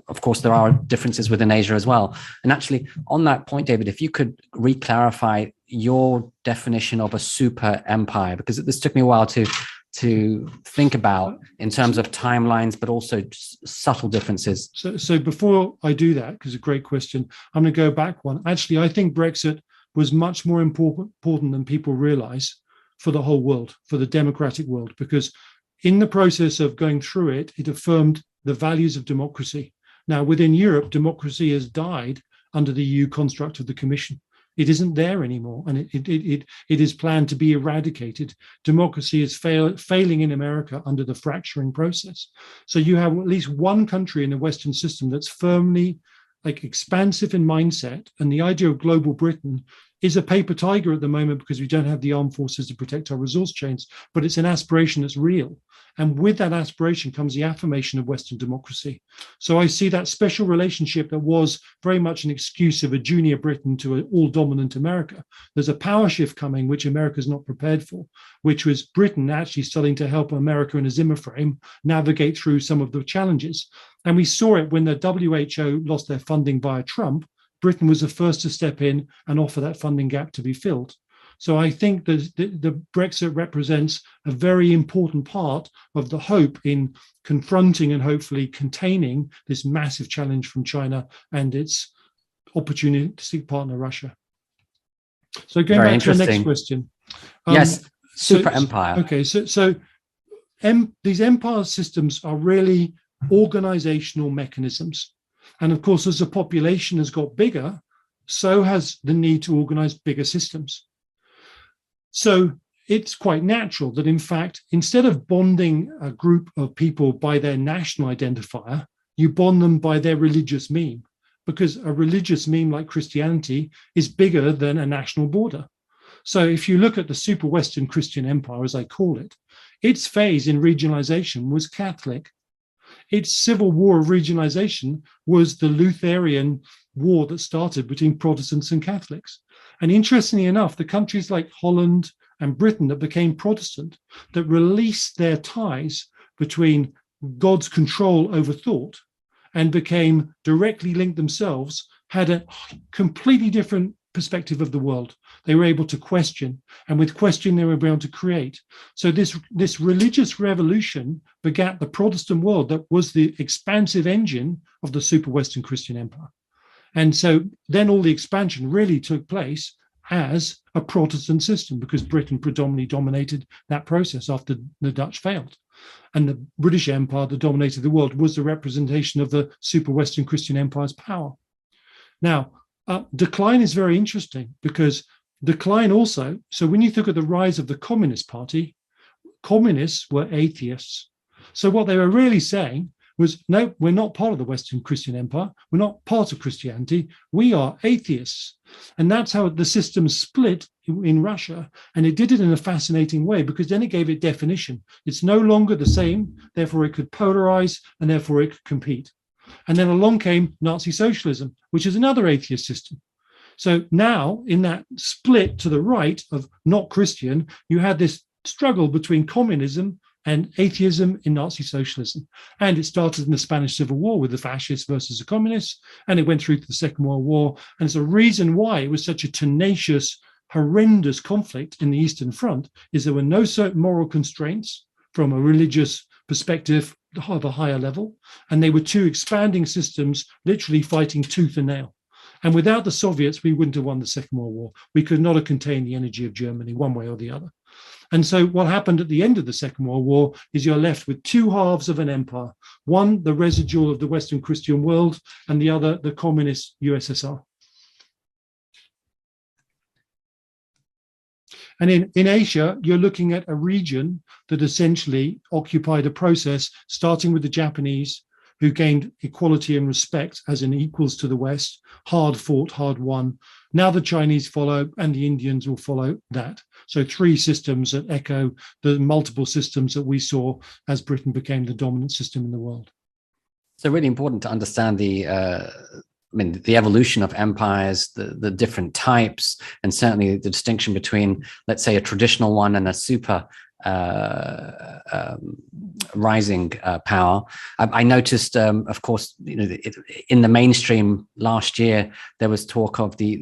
of course, there are differences within Asia as well. And actually, on that point, David, if you could re-clarify your definition of a super empire, because this took me a while to think about in terms of timelines, but also subtle differences. So before I do that, because it's a great question, I'm going to go back one. Actually, I think Brexit was much more important than people realize. for the whole world, for the democratic world, because in the process of going through it, it affirmed the values of democracy. Now, within Europe, democracy has died under the EU construct of the Commission. It isn't there anymore, and it is planned to be eradicated. Democracy is failing in America under the fracturing process. So you have at least one country in the Western system that's firmly expansive in mindset, and the idea of global Britain is a paper tiger at the moment because we don't have the armed forces to protect our resource chains, but it's an aspiration that's real. And with that aspiration comes the affirmation of Western democracy. So I see that special relationship that was very much an excuse of a junior Britain to an all-dominant America. There's a power shift coming, which America's not prepared for, which was Britain actually starting to help America in a Zimmer frame navigate through some of the challenges. And we saw it when the WHO lost their funding via Trump. Britain was the first to step in and offer that funding gap to be filled. So I think that the Brexit represents a very important part of the hope in confronting and hopefully containing this massive challenge from China and its opportunistic partner, Russia. So going back to the next question. Yes, super empire. Okay, so these empire systems are really organizational mechanisms. And of course, as the population has got bigger, so has the need to organize bigger systems. So it's quite natural that, in fact, instead of bonding a group of people by their national identifier, you bond them by their religious meme, because a religious meme like Christianity is bigger than a national border. So if you look at the super Western Christian empire, as I call it, its phase in regionalization was Catholic. Its civil war of regionalization was the Lutheran war that started between Protestants and Catholics. And interestingly enough, the countries like Holland and Britain that became Protestant, that released their ties between God's control over thought and became directly linked themselves, had a completely different perspective of the world. They were able to question, and with question, they were able to create. So this religious revolution begat the Protestant world that was the expansive engine of the super Western Christian empire. And so then all the expansion really took place as a Protestant system, because Britain predominantly dominated that process after the Dutch failed. And the British Empire that dominated the world was the representation of the super Western Christian empire's power. Now, decline is very interesting, because decline also, so when you look at the rise of the Communist Party, communists were atheists. So what they were really saying was, no, we're not part of the Western Christian empire. We're not part of Christianity. We are atheists. And that's how the system split in Russia. And it did it in a fascinating way, because then it gave it definition. It's no longer the same. Therefore, it could polarize, and therefore it could compete. And then along came Nazi socialism, which is another atheist system. So now, in that split to the right of not Christian, you had this struggle between communism and atheism in Nazi socialism. And it started in the Spanish Civil War with the fascists versus the communists, and it went through to the Second World War. And it's a reason why it was such a tenacious, horrendous conflict in the Eastern Front, is there were no certain moral constraints from a religious perspective of a higher level, and they were two expanding systems literally fighting tooth and nail. And without the Soviets, we wouldn't have won the Second World War. We could not have contained the energy of Germany one way or the other. And so what happened at the end of the Second World War is you're left with two halves of an empire. One, the residual of the Western Christian world, and the other, the communist USSR. And in Asia, you're looking at a region that essentially occupied a process starting with the Japanese, who gained equality and respect as in equals to the West, hard fought, hard won. Now the Chinese follow, and the Indians will follow that. So three systems that echo the multiple systems that we saw as Britain became the dominant system in the world. So really important to understand the evolution of empires, the different types, and certainly the distinction between, let's say, a traditional one and a super rising power. I noticed, of course, in the mainstream last year, there was talk of the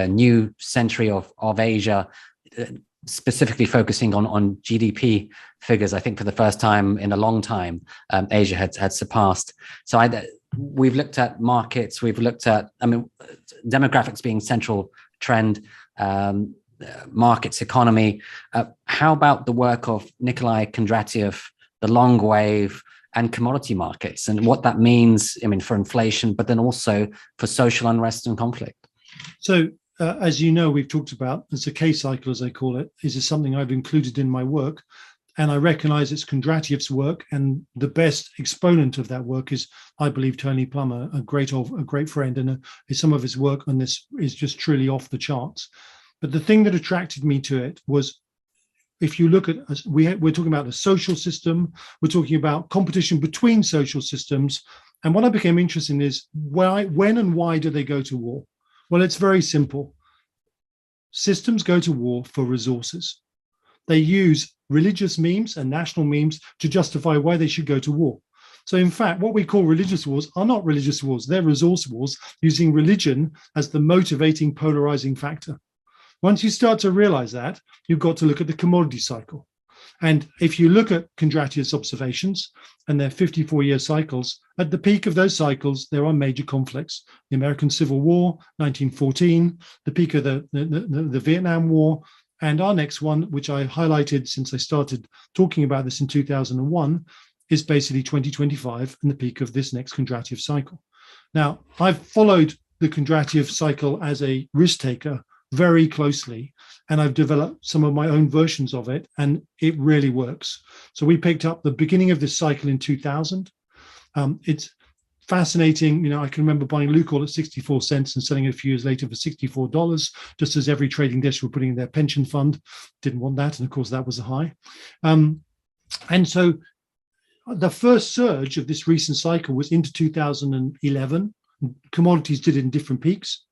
new century of Asia, specifically focusing on GDP figures. I think for the first time in a long time, Asia had surpassed. So we've looked at markets, we've looked at, demographics being central trend. markets, economy. How about the work of Nikolai Kondratiev, the long wave, and commodity markets, and what that means, I mean, for inflation, but then also for social unrest and conflict? So, as you know, we've talked about, it's a K cycle, as I call it. This is something I've included in my work. And I recognize it's Kondratiev's work. And the best exponent of that work is, I believe, Tony Plummer, a great friend. And some of his work on this is just truly off the charts. But the thing that attracted me to it was, if you look at, we're talking about the social system, we're talking about competition between social systems. And what I became interested in is when and why do they go to war? Well, it's very simple. Systems go to war for resources. They use religious memes and national memes to justify why they should go to war. So in fact, what we call religious wars are not religious wars, they're resource wars using religion as the motivating, polarizing factor. Once you start to realize that, you've got to look at the commodity cycle. And if you look at Kondratiev's observations and their 54-year cycles, at the peak of those cycles, there are major conflicts. The American Civil War, 1914, the peak of the Vietnam War, and our next one, which I highlighted since I started talking about this in 2001, is basically 2025 and the peak of this next Kondratiev cycle. Now, I've followed the Kondratiev cycle as a risk taker very closely, and I've developed some of my own versions of it, and it really works. So we picked up the beginning of this cycle in 2000. It's fascinating. I can remember buying Lucol at 64 cents and selling it a few years later for $64, just as every trading desk were putting in their pension fund. Didn't want that, and of course that was a high. And so the first surge of this recent cycle was into 2011. Commodities did it in different peaks.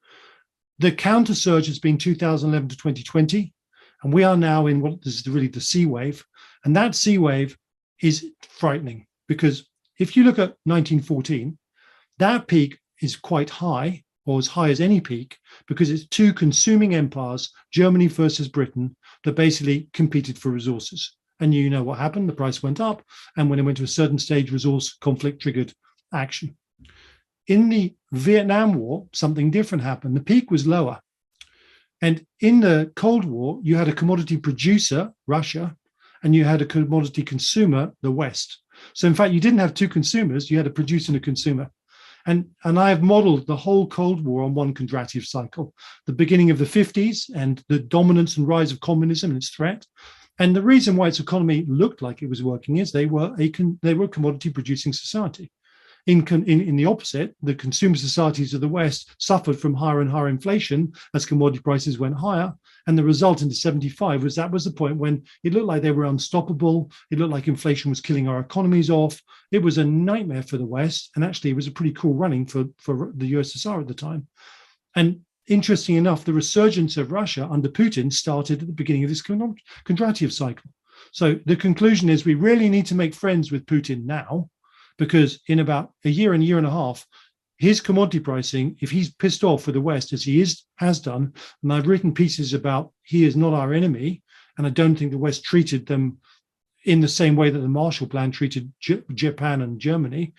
The counter surge has been 2011 to 2020, and we are now in what is really the C wave. And that C wave is frightening, because if you look at 1914, that peak is quite high, or as high as any peak, because it's two consuming empires, Germany versus Britain, that basically competed for resources. And you know what happened, the price went up, and when it went to a certain stage, resource conflict triggered action. In the Vietnam War, something different happened. The peak was lower. And in the Cold War, you had a commodity producer, Russia, and you had a commodity consumer, the West. So in fact, you didn't have two consumers, you had a producer and a consumer. And I have modeled the whole Cold War on one Kondratiev cycle, the beginning of the 50s and the dominance and rise of communism and its threat. And the reason why its economy looked like it was working is they were a commodity producing society. In the opposite, the consumer societies of the West suffered from higher and higher inflation as commodity prices went higher. And the result into 75 was that was the point when it looked like they were unstoppable. It looked like inflation was killing our economies off. It was a nightmare for the West. And actually, it was a pretty cool running for the USSR at the time. And interesting enough, the resurgence of Russia under Putin started at the beginning of this Kondratiev cycle. So the conclusion is we really need to make friends with Putin now, because in about a year and a half, his commodity pricing, if he's pissed off with the West, as he has done, and I've written pieces about he is not our enemy, and I don't think the West treated them in the same way that the Marshall Plan treated Japan and Germany.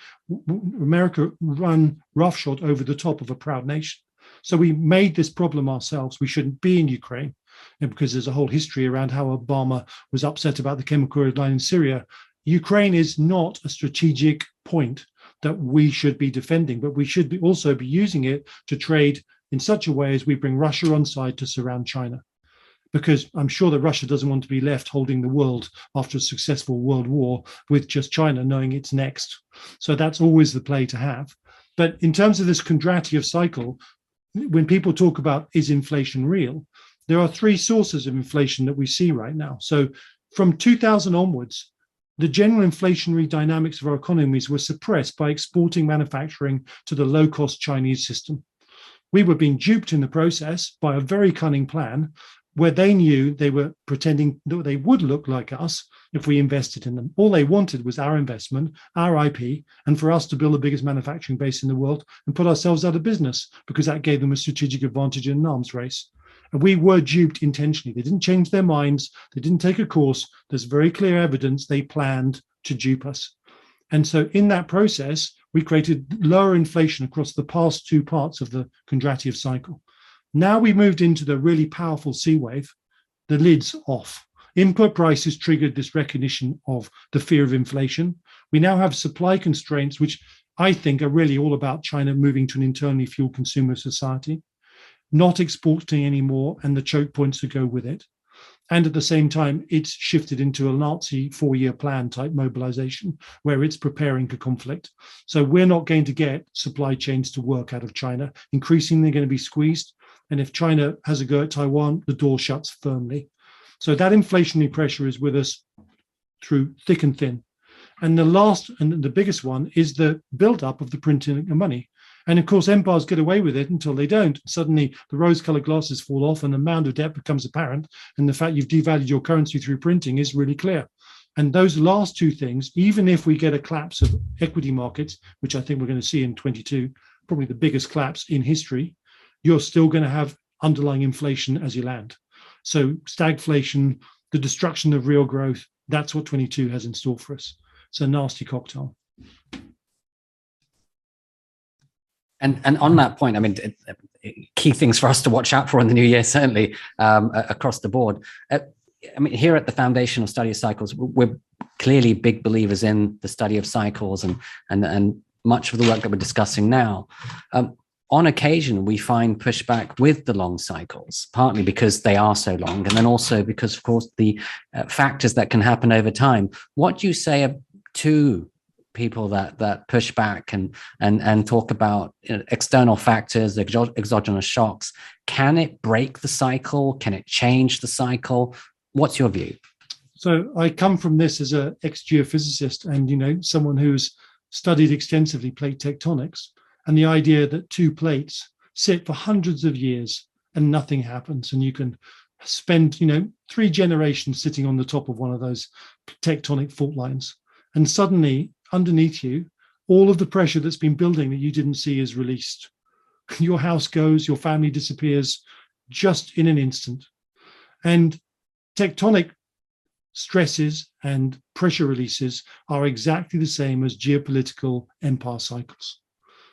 America ran roughshod over the top of a proud nation. So we made this problem ourselves. We shouldn't be in Ukraine, because there's a whole history around how Obama was upset about the chemical line in Syria. Ukraine is not a strategic point that we should be defending, but we should also be using it to trade in such a way as we bring Russia on side to surround China. Because I'm sure that Russia doesn't want to be left holding the world after a successful world war with just China knowing it's next. So that's always the play to have. But in terms of this Kondratiev cycle, when people talk about is inflation real, there are three sources of inflation that we see right now. So from 2000 onwards, the general inflationary dynamics of our economies were suppressed by exporting manufacturing to the low-cost Chinese system. We were being duped in the process by a very cunning plan where they knew they were pretending that they would look like us if we invested in them. All they wanted was our investment, our IP, and for us to build the biggest manufacturing base in the world and put ourselves out of business, because that gave them a strategic advantage in an arms race. And we were duped intentionally. They didn't change their minds. They didn't take a course. There's very clear evidence they planned to dupe us. And so in that process, we created lower inflation across the past two parts of the Kondratiev cycle. Now we moved into the really powerful C wave. the lid's off. Input prices triggered this recognition of the fear of inflation. We now have supply constraints, which I think are really all about China moving to an internally fueled consumer society, not exporting anymore, and the choke points to go with it. And at the same time, it's shifted into a Nazi 4-year plan type mobilization where it's preparing for conflict. So we're not going to get supply chains to work out of China. Increasingly, they're going to be squeezed. And if China has a go at Taiwan, the door shuts firmly. So that inflationary pressure is with us through thick and thin. And the last and the biggest one is the build-up of the printing of money. And of course, empires get away with it until they don't. Suddenly, the rose-colored glasses fall off and the amount of debt becomes apparent. And the fact you've devalued your currency through printing is really clear. And those last two things, even if we get a collapse of equity markets, which I think we're going to see in 22, probably the biggest collapse in history, you're still going to have underlying inflation as you land. So stagflation, the destruction of real growth, that's what 22 has in store for us. It's a nasty cocktail. And on that point, I mean, key things for us to watch out for in the new year, certainly across the board. I mean, here at the Foundation of Study of Cycles, we're clearly big believers in the study of cycles and much of the work that we're discussing now. On occasion, we find pushback with the long cycles, partly because they are so long, and then also because, of course, the factors that can happen over time. What do you say to people that push back and talk about external factors, exogenous shocks? Can it break the cycle? Can it change the cycle? What's your view? So I come from this as an ex-geophysicist and, someone who's studied extensively plate tectonics, and the idea that two plates sit for hundreds of years and nothing happens. And you can spend, 3 generations sitting on the top of one of those tectonic fault lines. And suddenly underneath you, all of the pressure that's been building that you didn't see is released. Your house goes, your family disappears just in an instant. And tectonic stresses and pressure releases are exactly the same as geopolitical empire cycles.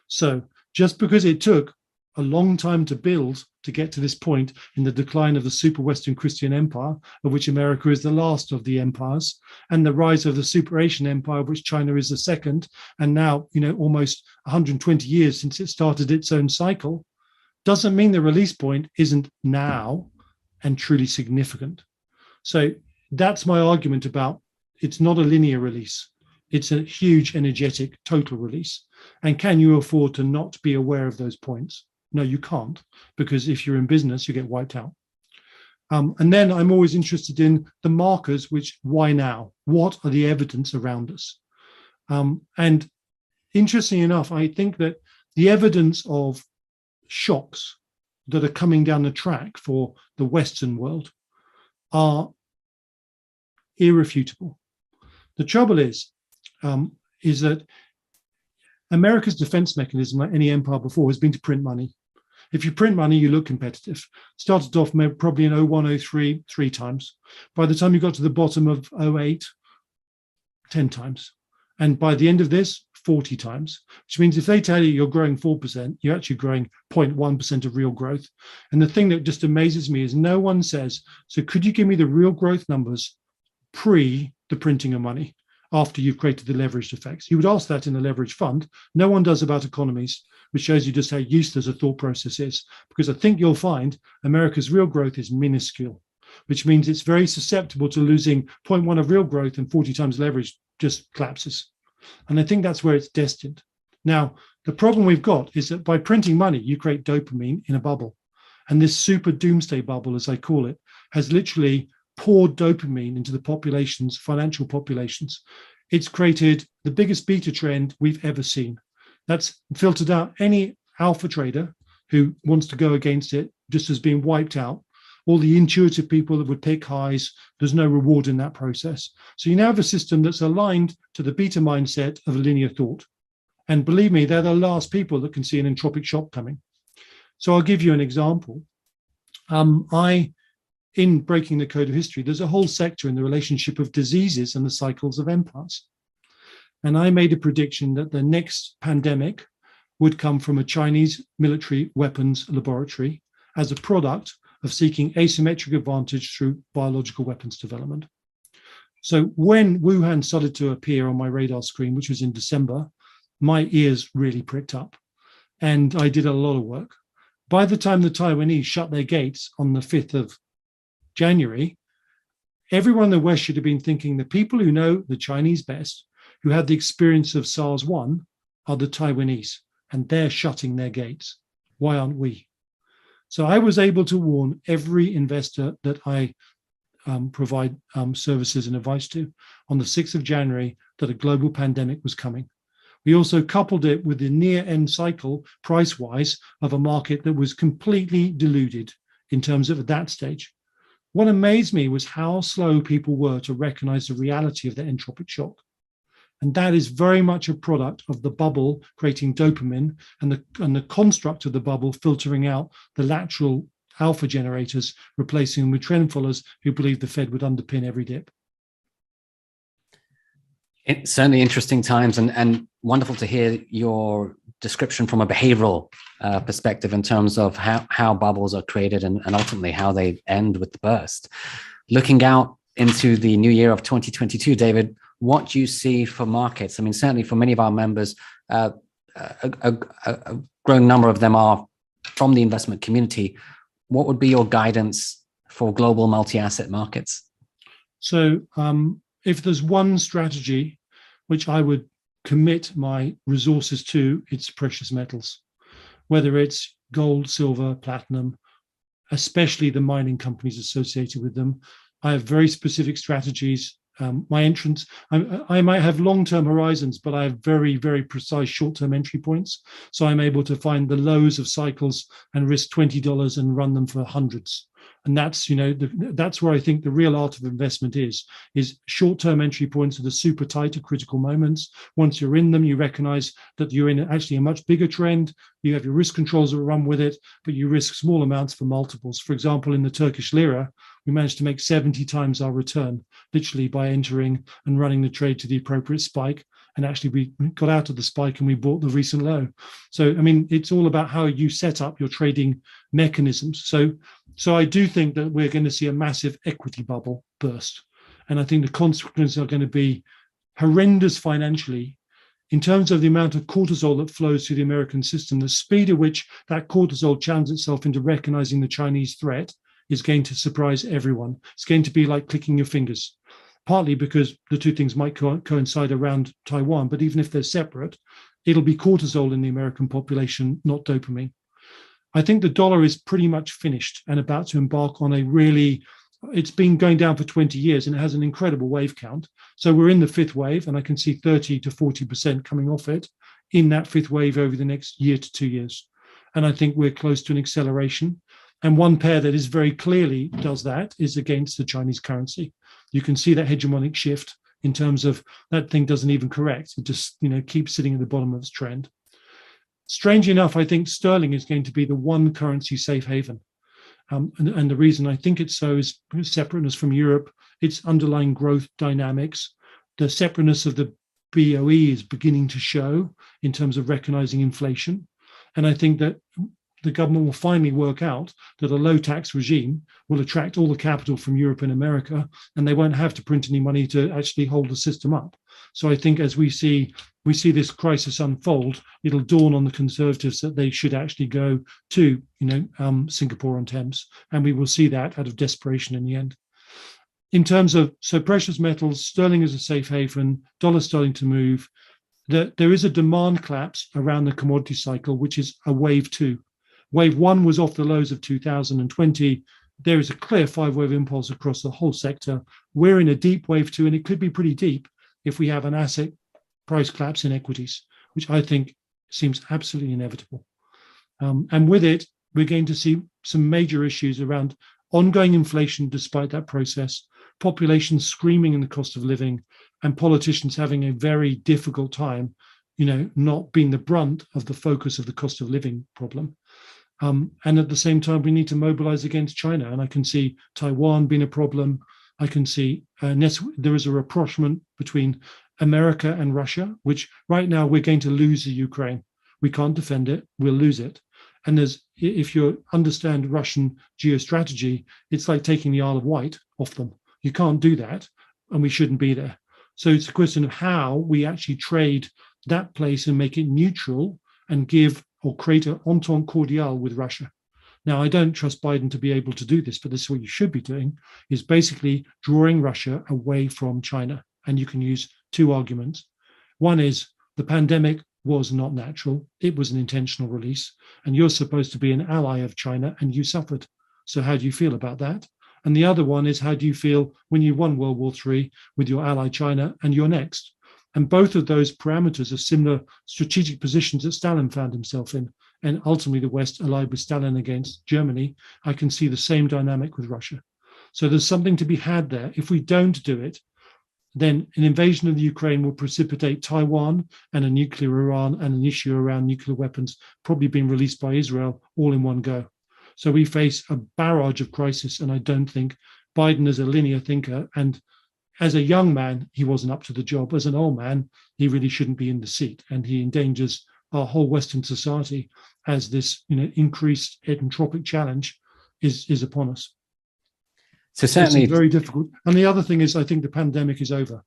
So just because it took a long time to build to get to this point in the decline of the super Western Christian empire, of which America is the last of the empires, and the rise of the super Asian empire, of which China is the second, and now, almost 120 years since it started its own cycle, doesn't mean the release point isn't now and truly significant. So that's my argument about it's not a linear release. It's a huge energetic total release. And can you afford to not be aware of those points? No, you can't, because if you're in business, you get wiped out. And then I'm always interested in the markers, why now? What are the evidence around us? And interestingly enough, I think that the evidence of shocks that are coming down the track for the Western world are irrefutable. The trouble is that America's defense mechanism, like any empire before, has been to print money. If you print money, you look competitive. Started off probably in 01, 03, 3 times. By the time you got to the bottom of 08, 10 times. And by the end of this, 40 times, which means if they tell you you're growing 4%, you're actually growing 0.1% of real growth. And the thing that just amazes me is no one says, so could you give me the real growth numbers pre the printing of money, after you've created the leveraged effects? You would ask that in a leveraged fund. No one does about economies, which shows you just how useless a thought process is, because I think you'll find America's real growth is minuscule, which means it's very susceptible to losing 0.1 of real growth, and 40 times leverage just collapses. And I think that's where it's destined. Now, the problem we've got is that by printing money, you create dopamine in a bubble. And this super doomsday bubble, as I call it, has literally poured dopamine into the populations, financial populations. It's created the biggest beta trend we've ever seen. That's filtered out any alpha trader who wants to go against it, just as being wiped out. All the intuitive people that would pick highs, there's no reward in that process. So you now have a system that's aligned to the beta mindset of linear thought. And believe me, they're the last people that can see an entropic shock coming. So I'll give you an example. In Breaking the Code of History, there's a whole sector in the relationship of diseases and the cycles of empires. And I made a prediction that the next pandemic would come from a Chinese military weapons laboratory as a product of seeking asymmetric advantage through biological weapons development. So when Wuhan started to appear on my radar screen, which was in December, my ears really pricked up, and I did a lot of work. By the time the Taiwanese shut their gates on the 5th of January, everyone in the West should have been thinking the people who know the Chinese best, who had the experience of SARS-1, are the Taiwanese, and they're shutting their gates. Why aren't we? So I was able to warn every investor that I provide services and advice to on the 6th of January that a global pandemic was coming. We also coupled it with the near end cycle, price-wise, of a market that was completely deluded in terms of at that stage. What amazed me was how slow people were to recognize the reality of the entropic shock. And that is very much a product of the bubble creating dopamine and the construct of the bubble filtering out the lateral alpha generators, replacing them with trend followers who believe the Fed would underpin every dip. It's certainly interesting times, and wonderful to hear your description from a behavioral perspective in terms of how bubbles are created and ultimately how they end with the burst. Looking out into the new year of 2022, David, what do you see for markets? I mean, certainly for many of our members, a growing number of them are from the investment community. What would be your guidance for global multi-asset markets? So if there's one strategy which I would commit my resources to, it's precious metals, whether it's gold, silver, platinum, especially the mining companies associated with them. I have very specific strategies. My entrance, I might have long-term horizons, but I have very, very precise short-term entry points. So I'm able to find the lows of cycles and risk $20 and run them for hundreds. And that's, that's where I think the real art of investment is short-term entry points are the super tight at critical moments. Once you're in them, you recognize that you're in actually a much bigger trend. You have your risk controls that run with it, but you risk small amounts for multiples. For example, in the Turkish lira, we managed to make 70 times our return, literally by entering and running the trade to the appropriate spike. And actually, we got out of the spike and we bought the recent low. So, I mean, it's all about how you set up your trading mechanisms. So I do think that we're going to see a massive equity bubble burst. And I think the consequences are going to be horrendous financially in terms of the amount of cortisol that flows through the American system. The speed at which that cortisol channels itself into recognizing the Chinese threat is going to surprise everyone. It's going to be like clicking your fingers, partly because the two things might coincide around Taiwan, but even if they're separate, it'll be cortisol in the American population, not dopamine. I think the dollar is pretty much finished and about to embark on it's been going down for 20 years and it has an incredible wave count. So we're in the fifth wave and I can see 30 to 40% coming off it in that fifth wave over the next year to 2 years. And I think we're close to an acceleration. And one pair that is very clearly does that is against the Chinese currency. You can see that hegemonic shift in terms of that thing doesn't even correct. It just keeps sitting at the bottom of its trend. Strange enough, I think sterling is going to be the one currency safe haven. And the reason I think it's so is separateness from Europe, its underlying growth dynamics, the separateness of the BOE is beginning to show in terms of recognizing inflation. And I think that the government will finally work out that a low tax regime will attract all the capital from Europe and America, and they won't have to print any money to actually hold the system up. So I think as we see this crisis unfold, it'll dawn on the Conservatives that they should actually go to, Singapore on Thames, and we will see that out of desperation in the end. In terms of precious metals, sterling is a safe haven, dollar starting to move. There is a demand collapse around the commodity cycle, which is a wave two. Wave one was off the lows of 2020. There is a clear 5-wave impulse across the whole sector. We're in a deep wave two, and it could be pretty deep if we have an asset price collapse in equities, which I think seems absolutely inevitable. And with it, we're going to see some major issues around ongoing inflation despite that process, population screaming in the cost of living, and politicians having a very difficult time, not being the brunt of the focus of the cost of living problem. And at the same time, we need to mobilize against China. And I can see Taiwan being a problem. I can see there is a rapprochement between America and Russia, which right now we're going to lose the Ukraine. We can't defend it. We'll lose it. And if you understand Russian geostrategy, it's like taking the Isle of Wight off them. You can't do that, and we shouldn't be there. So it's a question of how we actually trade that place and make it neutral and give or create an entente cordiale with Russia. Now, I don't trust Biden to be able to do this, but this is what you should be doing, is basically drawing Russia away from China. And you can use two arguments. One is the pandemic was not natural. It was an intentional release. And you're supposed to be an ally of China, and you suffered. So how do you feel about that? And the other one is, how do you feel when you won World War III with your ally China and you're next? And both of those parameters are similar strategic positions that Stalin found himself in. And ultimately, the West allied with Stalin against Germany. I can see the same dynamic with Russia. So there's something to be had there. If we don't do it, then an invasion of the Ukraine will precipitate Taiwan and a nuclear Iran and an issue around nuclear weapons probably being released by Israel all in one go. So we face a barrage of crisis, and I don't think Biden is a linear thinker. And as a young man, he wasn't up to the job. As an old man, he really shouldn't be in the seat, and he endangers our whole Western society as this, increased entropic challenge is upon us. So certainly, it's very difficult. And the other thing is, I think the pandemic is over.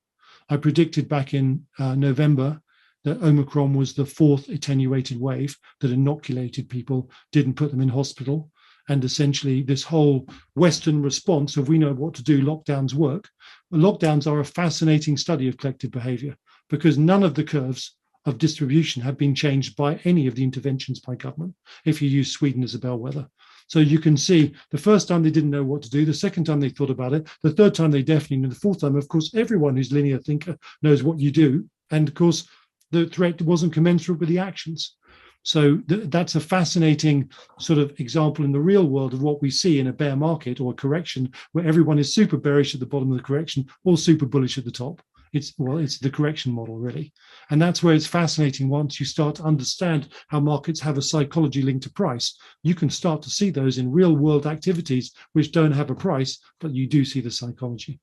I predicted back in November that Omicron was the fourth attenuated wave that inoculated people, didn't put them in hospital. And essentially, this whole Western response of we know what to do, lockdowns work. Lockdowns are a fascinating study of collective behavior, because none of the curves of distribution have been changed by any of the interventions by government, if you use Sweden as a bellwether. So you can see the first time they didn't know what to do, the second time they thought about it, the third time they definitely knew, the fourth time, of course, everyone who's linear thinker knows what you do. And of course, the threat wasn't commensurate with the actions. So that's a fascinating sort of example in the real world of what we see in a bear market or a correction, where everyone is super bearish at the bottom of the correction or super bullish at the top. It's the correction model, really. And that's where it's fascinating. Once you start to understand how markets have a psychology linked to price, you can start to see those in real world activities which don't have a price, but you do see the psychology.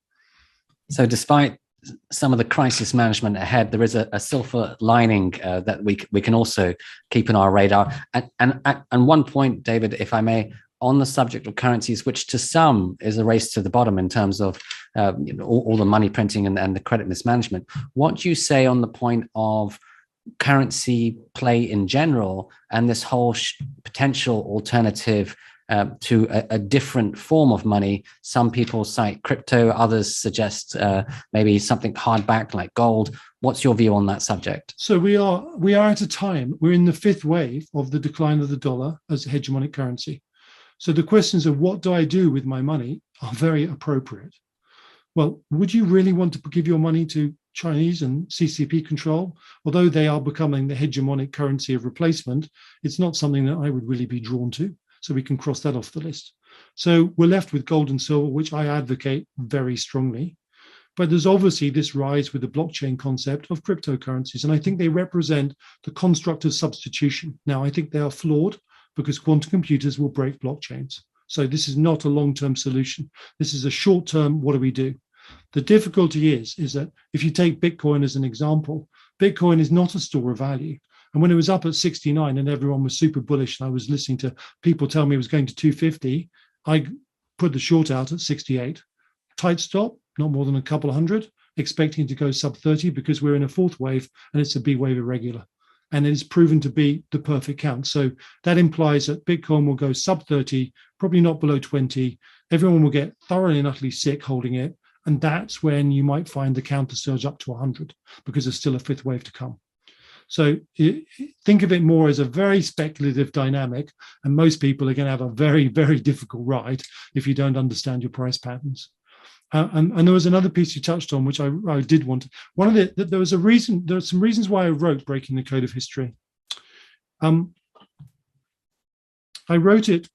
So despite some of the crisis management ahead, there is a silver lining that we can also keep on our radar. And one point, David, if I may, on the subject of currencies, which to some is a race to the bottom in terms of all the money printing and the credit mismanagement. What do you say on the point of currency play in general and this whole potential alternative to a different form of money? Some people cite crypto, others suggest maybe something hardback like gold. What's your view on that subject? So we are at a time, we're in the fifth wave of the decline of the dollar as a hegemonic currency. So the questions of what do I do with my money are very appropriate. Well, would you really want to give your money to Chinese and CCP control? Although they are becoming the hegemonic currency of replacement, it's not something that I would really be drawn to. So we can cross that off the list. So we're left with gold and silver, which I advocate very strongly. But there's obviously this rise with the blockchain concept of cryptocurrencies. And I think they represent the construct of substitution. Now, I think they are flawed, because quantum computers will break blockchains. So this is not a long-term solution. This is a short-term, what do we do? The difficulty is that if you take Bitcoin as an example, Bitcoin is not a store of value. And when it was up at 69 and everyone was super bullish, and I was listening to people tell me it was going to 250, I put the short out at 68. Tight stop, not more than a couple of hundred, expecting to go sub 30 because we're in a fourth wave and it's a B wave irregular. And it is proven to be the perfect count. So that implies that Bitcoin will go sub 30, probably not below 20. Everyone will get thoroughly and utterly sick holding it. And that's when you might find the counter surge up to 100, because there's still a fifth wave to come. So think of it more as a very speculative dynamic. And most people are going to have a very, very difficult ride if you don't understand your price patterns. And there was another piece you touched on, which I did want. There was some reasons why I wrote Breaking the Code of History. I wrote it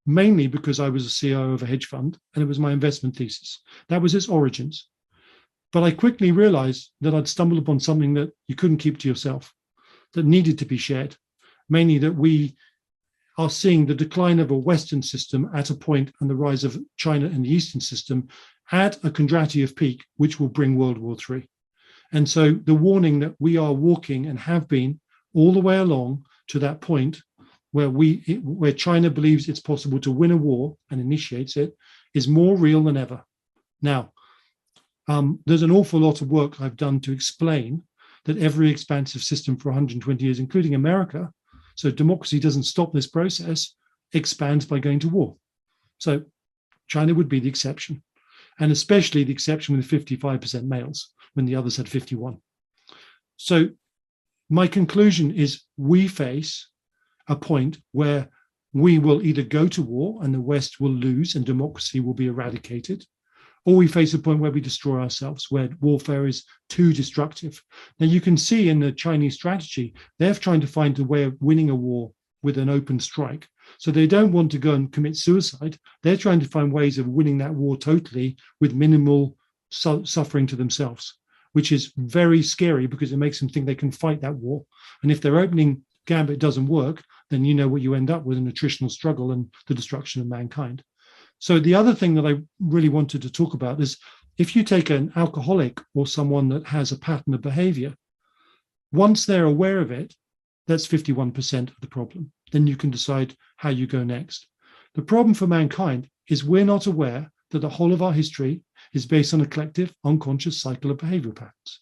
mainly because I was a CEO of a hedge fund, and it was my investment thesis. That was its origins. But I quickly realized that I'd stumbled upon something that you couldn't keep to yourself, that needed to be shared, mainly that we are seeing the decline of a Western system at a point and the rise of China and the Eastern system at a Kondratiev peak, which will bring World War III. And so the warning that we are walking and have been all the way along to that point where China believes it's possible to win a war and initiates it, is more real than ever. Now, there's an awful lot of work I've done to explain that every expansive system for 120 years, including America, so democracy doesn't stop this process, expands by going to war. So China would be the exception, and especially the exception with 55% males when the others had 51. So my conclusion is we face a point where we will either go to war and the West will lose and democracy will be eradicated, or we face a point where we destroy ourselves, where warfare is too destructive. Now, you can see in the Chinese strategy, they're trying to find a way of winning a war with an open strike. So they don't want to go and commit suicide. They're trying to find ways of winning that war totally with minimal suffering to themselves, which is very scary because it makes them think they can fight that war. And if their opening gambit doesn't work, then you know what you end up with, an attritional struggle and the destruction of mankind. So the other thing that I really wanted to talk about is if you take an alcoholic or someone that has a pattern of behavior, once they're aware of it, that's 51% of the problem. Then you can decide how you go next. The problem for mankind is we're not aware that the whole of our history is based on a collective unconscious cycle of behavior patterns.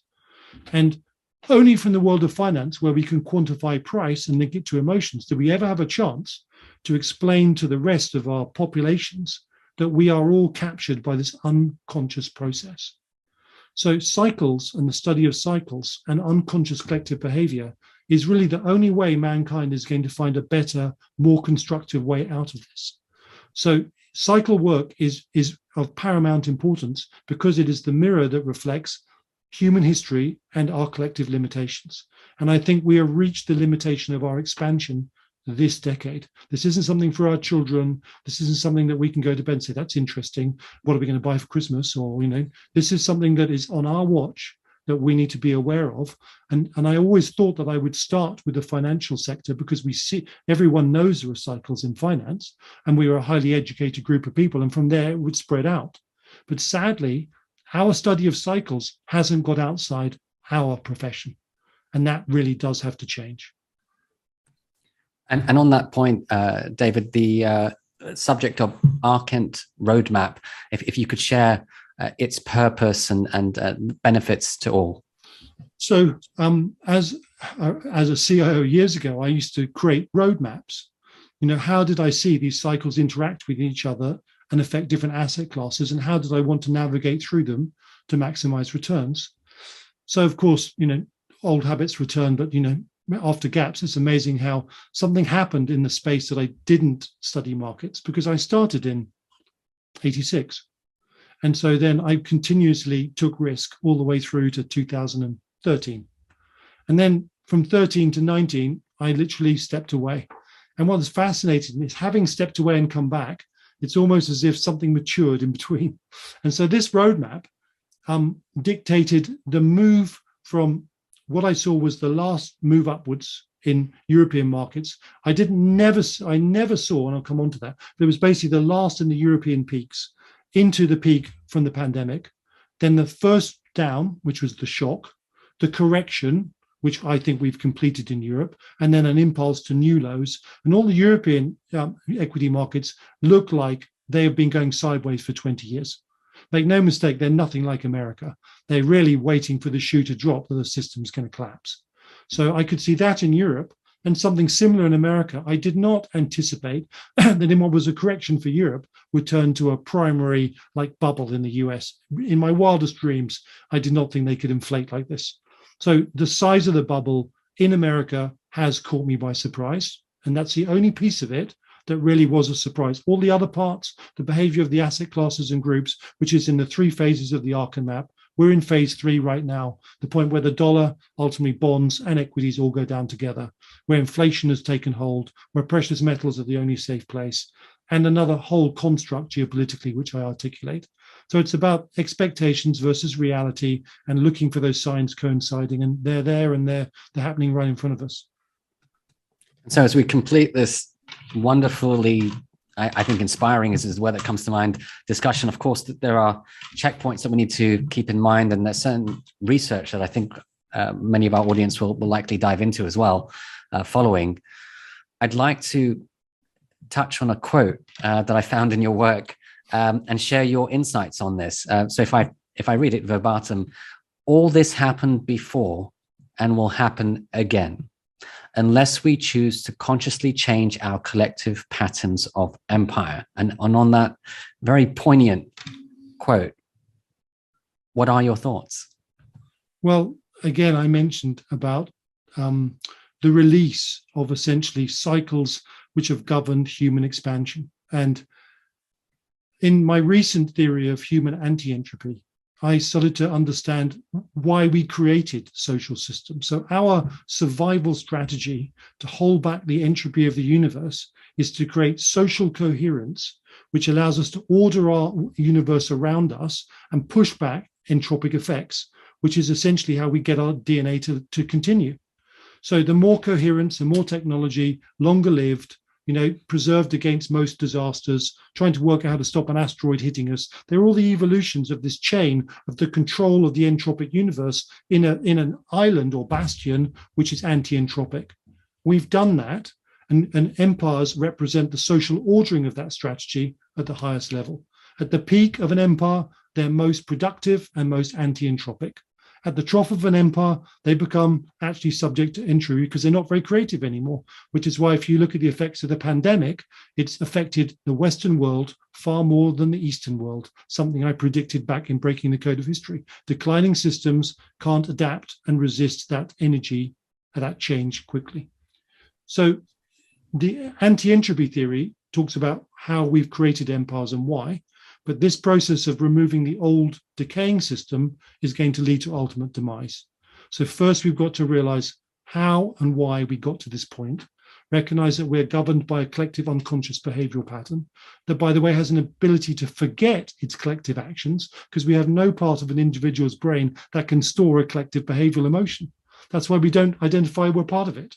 And only from the world of finance, where we can quantify price and link it to emotions, do we ever have a chance to explain to the rest of our populations that we are all captured by this unconscious process. So cycles and the study of cycles and unconscious collective behavior is really the only way mankind is going to find a better, more constructive way out of this. So cycle work is of paramount importance because it is the mirror that reflects human history and our collective limitations. And I think we have reached the limitation of our expansion this decade. This isn't something for our children. This isn't something that we can go to bed and say, that's interesting. What are we going to buy for Christmas? Or, this is something that is on our watch that we need to be aware of. And I always thought that I would start with the financial sector because we see everyone knows there are cycles in finance and we are a highly educated group of people. And from there, it would spread out. But sadly, our study of cycles hasn't got outside our profession. And that really does have to change. And on that point, David, the subject of Arkent roadmap, if you could share its purpose and benefits to all. So as a CIO years ago, I used to create roadmaps. How did I see these cycles interact with each other and affect different asset classes? And how did I want to navigate through them to maximize returns? So, of course, old habits return, but, after gaps, it's amazing how something happened in the space that I didn't study markets because I started in 86. And so then I continuously took risk all the way through to 2013. And then from 13 to 19, I literally stepped away. And what was fascinating is having stepped away and come back, it's almost as if something matured in between. And so this roadmap dictated the move from what I saw was the last move upwards in European markets. I never saw, and I'll come on to that, but it was basically the last in the European peaks into the peak from the pandemic, then the first down, which was the shock, the correction, which I think we've completed in Europe, and then an impulse to new lows. And all the European equity markets look like they have been going sideways for 20 years. Make no mistake, they're nothing like America. They're really waiting for the shoe to drop that the system's going to collapse. So I could see that in Europe and something similar in America. I did not anticipate that in what was a correction for Europe would turn to a primary bubble in the US. In my wildest dreams, I did not think they could inflate like this. So the size of the bubble in America has caught me by surprise. And that's the only piece of it that really was a surprise. All the other parts, the behavior of the asset classes and groups, which is in the 3 phases of the Arkent map, we're in phase 3 right now, the point where the dollar, ultimately bonds and equities all go down together, where inflation has taken hold, where precious metals are the only safe place, and another whole construct geopolitically, which I articulate. So it's about expectations versus reality and looking for those signs coinciding, and they're there and they're happening right in front of us. So as we complete this wonderfully, I think inspiring is the word that comes to mind, discussion, of course, that there are checkpoints that we need to keep in mind, and there's certain research that I think many of our audience will likely dive into as well following. I'd like to touch on a quote that I found in your work and share your insights on this. So if I read it verbatim, all this happened before and will happen again, unless we choose to consciously change our collective patterns of empire. And on that very poignant quote, what are your thoughts? Well, again, I mentioned about the release of essentially cycles which have governed human expansion. And in my recent theory of human anti-entropy, I started to understand why we created social systems. So our survival strategy to hold back the entropy of the universe is to create social coherence, which allows us to order our universe around us and push back entropic effects, which is essentially how we get our DNA to continue. So the more coherence, the more technology, longer lived, preserved against most disasters, trying to work out how to stop an asteroid hitting us. They're all the evolutions of this chain of the control of the entropic universe in an island or bastion, which is anti-entropic. We've done that, and empires represent the social ordering of that strategy at the highest level. At the peak of an empire, they're most productive and most anti-entropic. At the trough of an empire, they become actually subject to entropy because they're not very creative anymore, which is why if you look at the effects of the pandemic, it's affected the Western world far more than the Eastern world, something I predicted back in Breaking the Code of History. Declining systems can't adapt and resist that energy, that change quickly. So the anti-entropy theory talks about how we've created empires and why. But this process of removing the old decaying system is going to lead to ultimate demise. So first, we've got to realize how and why we got to this point, recognize that we're governed by a collective unconscious behavioral pattern that, by the way, has an ability to forget its collective actions because we have no part of an individual's brain that can store a collective behavioral emotion. That's why we don't identify we're part of it.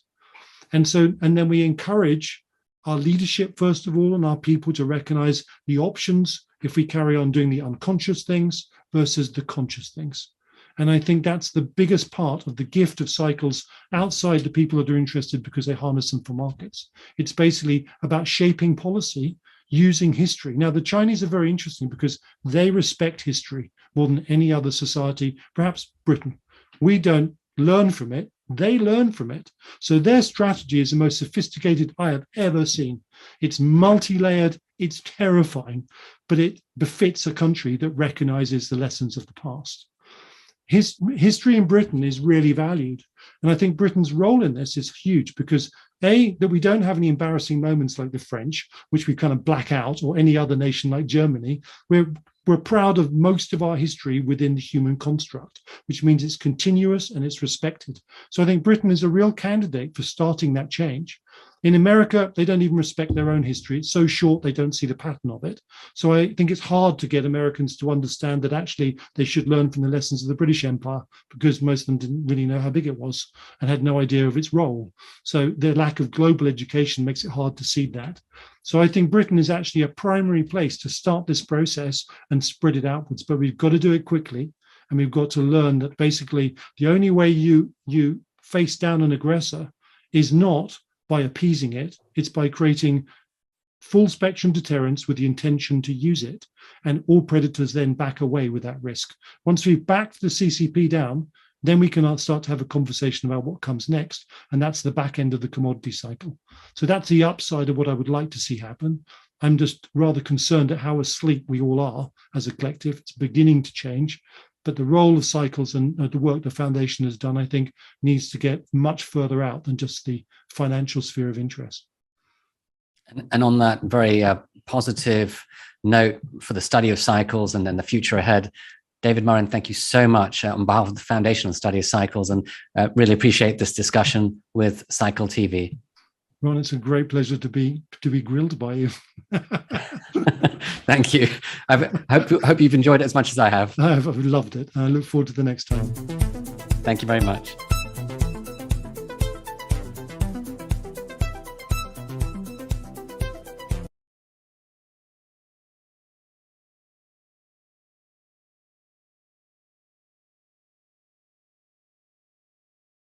And then we encourage our leadership, first of all, and our people to recognize the options if we carry on doing the unconscious things versus the conscious things. And I think that's the biggest part of the gift of cycles outside the people that are interested because they harness them for markets. It's basically about shaping policy using history. Now, the Chinese are very interesting because they respect history more than any other society, perhaps Britain. We don't learn from it. They learn from it. So their strategy is the most sophisticated I have ever seen. It's multi-layered, it's terrifying, but it befits a country that recognizes the lessons of the past. History in Britain is really valued. And I think Britain's role in this is huge because A, that we don't have any embarrassing moments like the French, which we kind of black out, or any other nation like Germany. We're proud of most of our history within the human construct, which means it's continuous and it's respected. So I think Britain is a real candidate for starting that change. In America, they don't even respect their own history. It's so short, they don't see the pattern of it. So I think it's hard to get Americans to understand that actually they should learn from the lessons of the British Empire because most of them didn't really know how big it was and had no idea of its role. So their lack of global education makes it hard to see that. So I think Britain is actually a primary place to start this process and spread it outwards, but we've got to do it quickly. And we've got to learn that basically the only way you face down an aggressor is not by appeasing it, it's by creating full spectrum deterrence with the intention to use it. And all predators then back away with that risk. Once we've backed the CCP down, then we can start to have a conversation about what comes next. And that's the back end of the commodity cycle. So that's the upside of what I would like to see happen. I'm just rather concerned at how asleep we all are as a collective. It's beginning to change. But the role of cycles and the work the foundation has done, I think, needs to get much further out than just the financial sphere of interest. And on that very positive note for the study of cycles and then the future ahead, David Murrin, thank you so much on behalf of the Foundation on the Study of Cycles, and really appreciate this discussion with Cycle TV. Ron, it's a great pleasure to be grilled by you. Thank you. I hope you've enjoyed it as much as I have. I've loved it. I look forward to the next time. Thank you very much.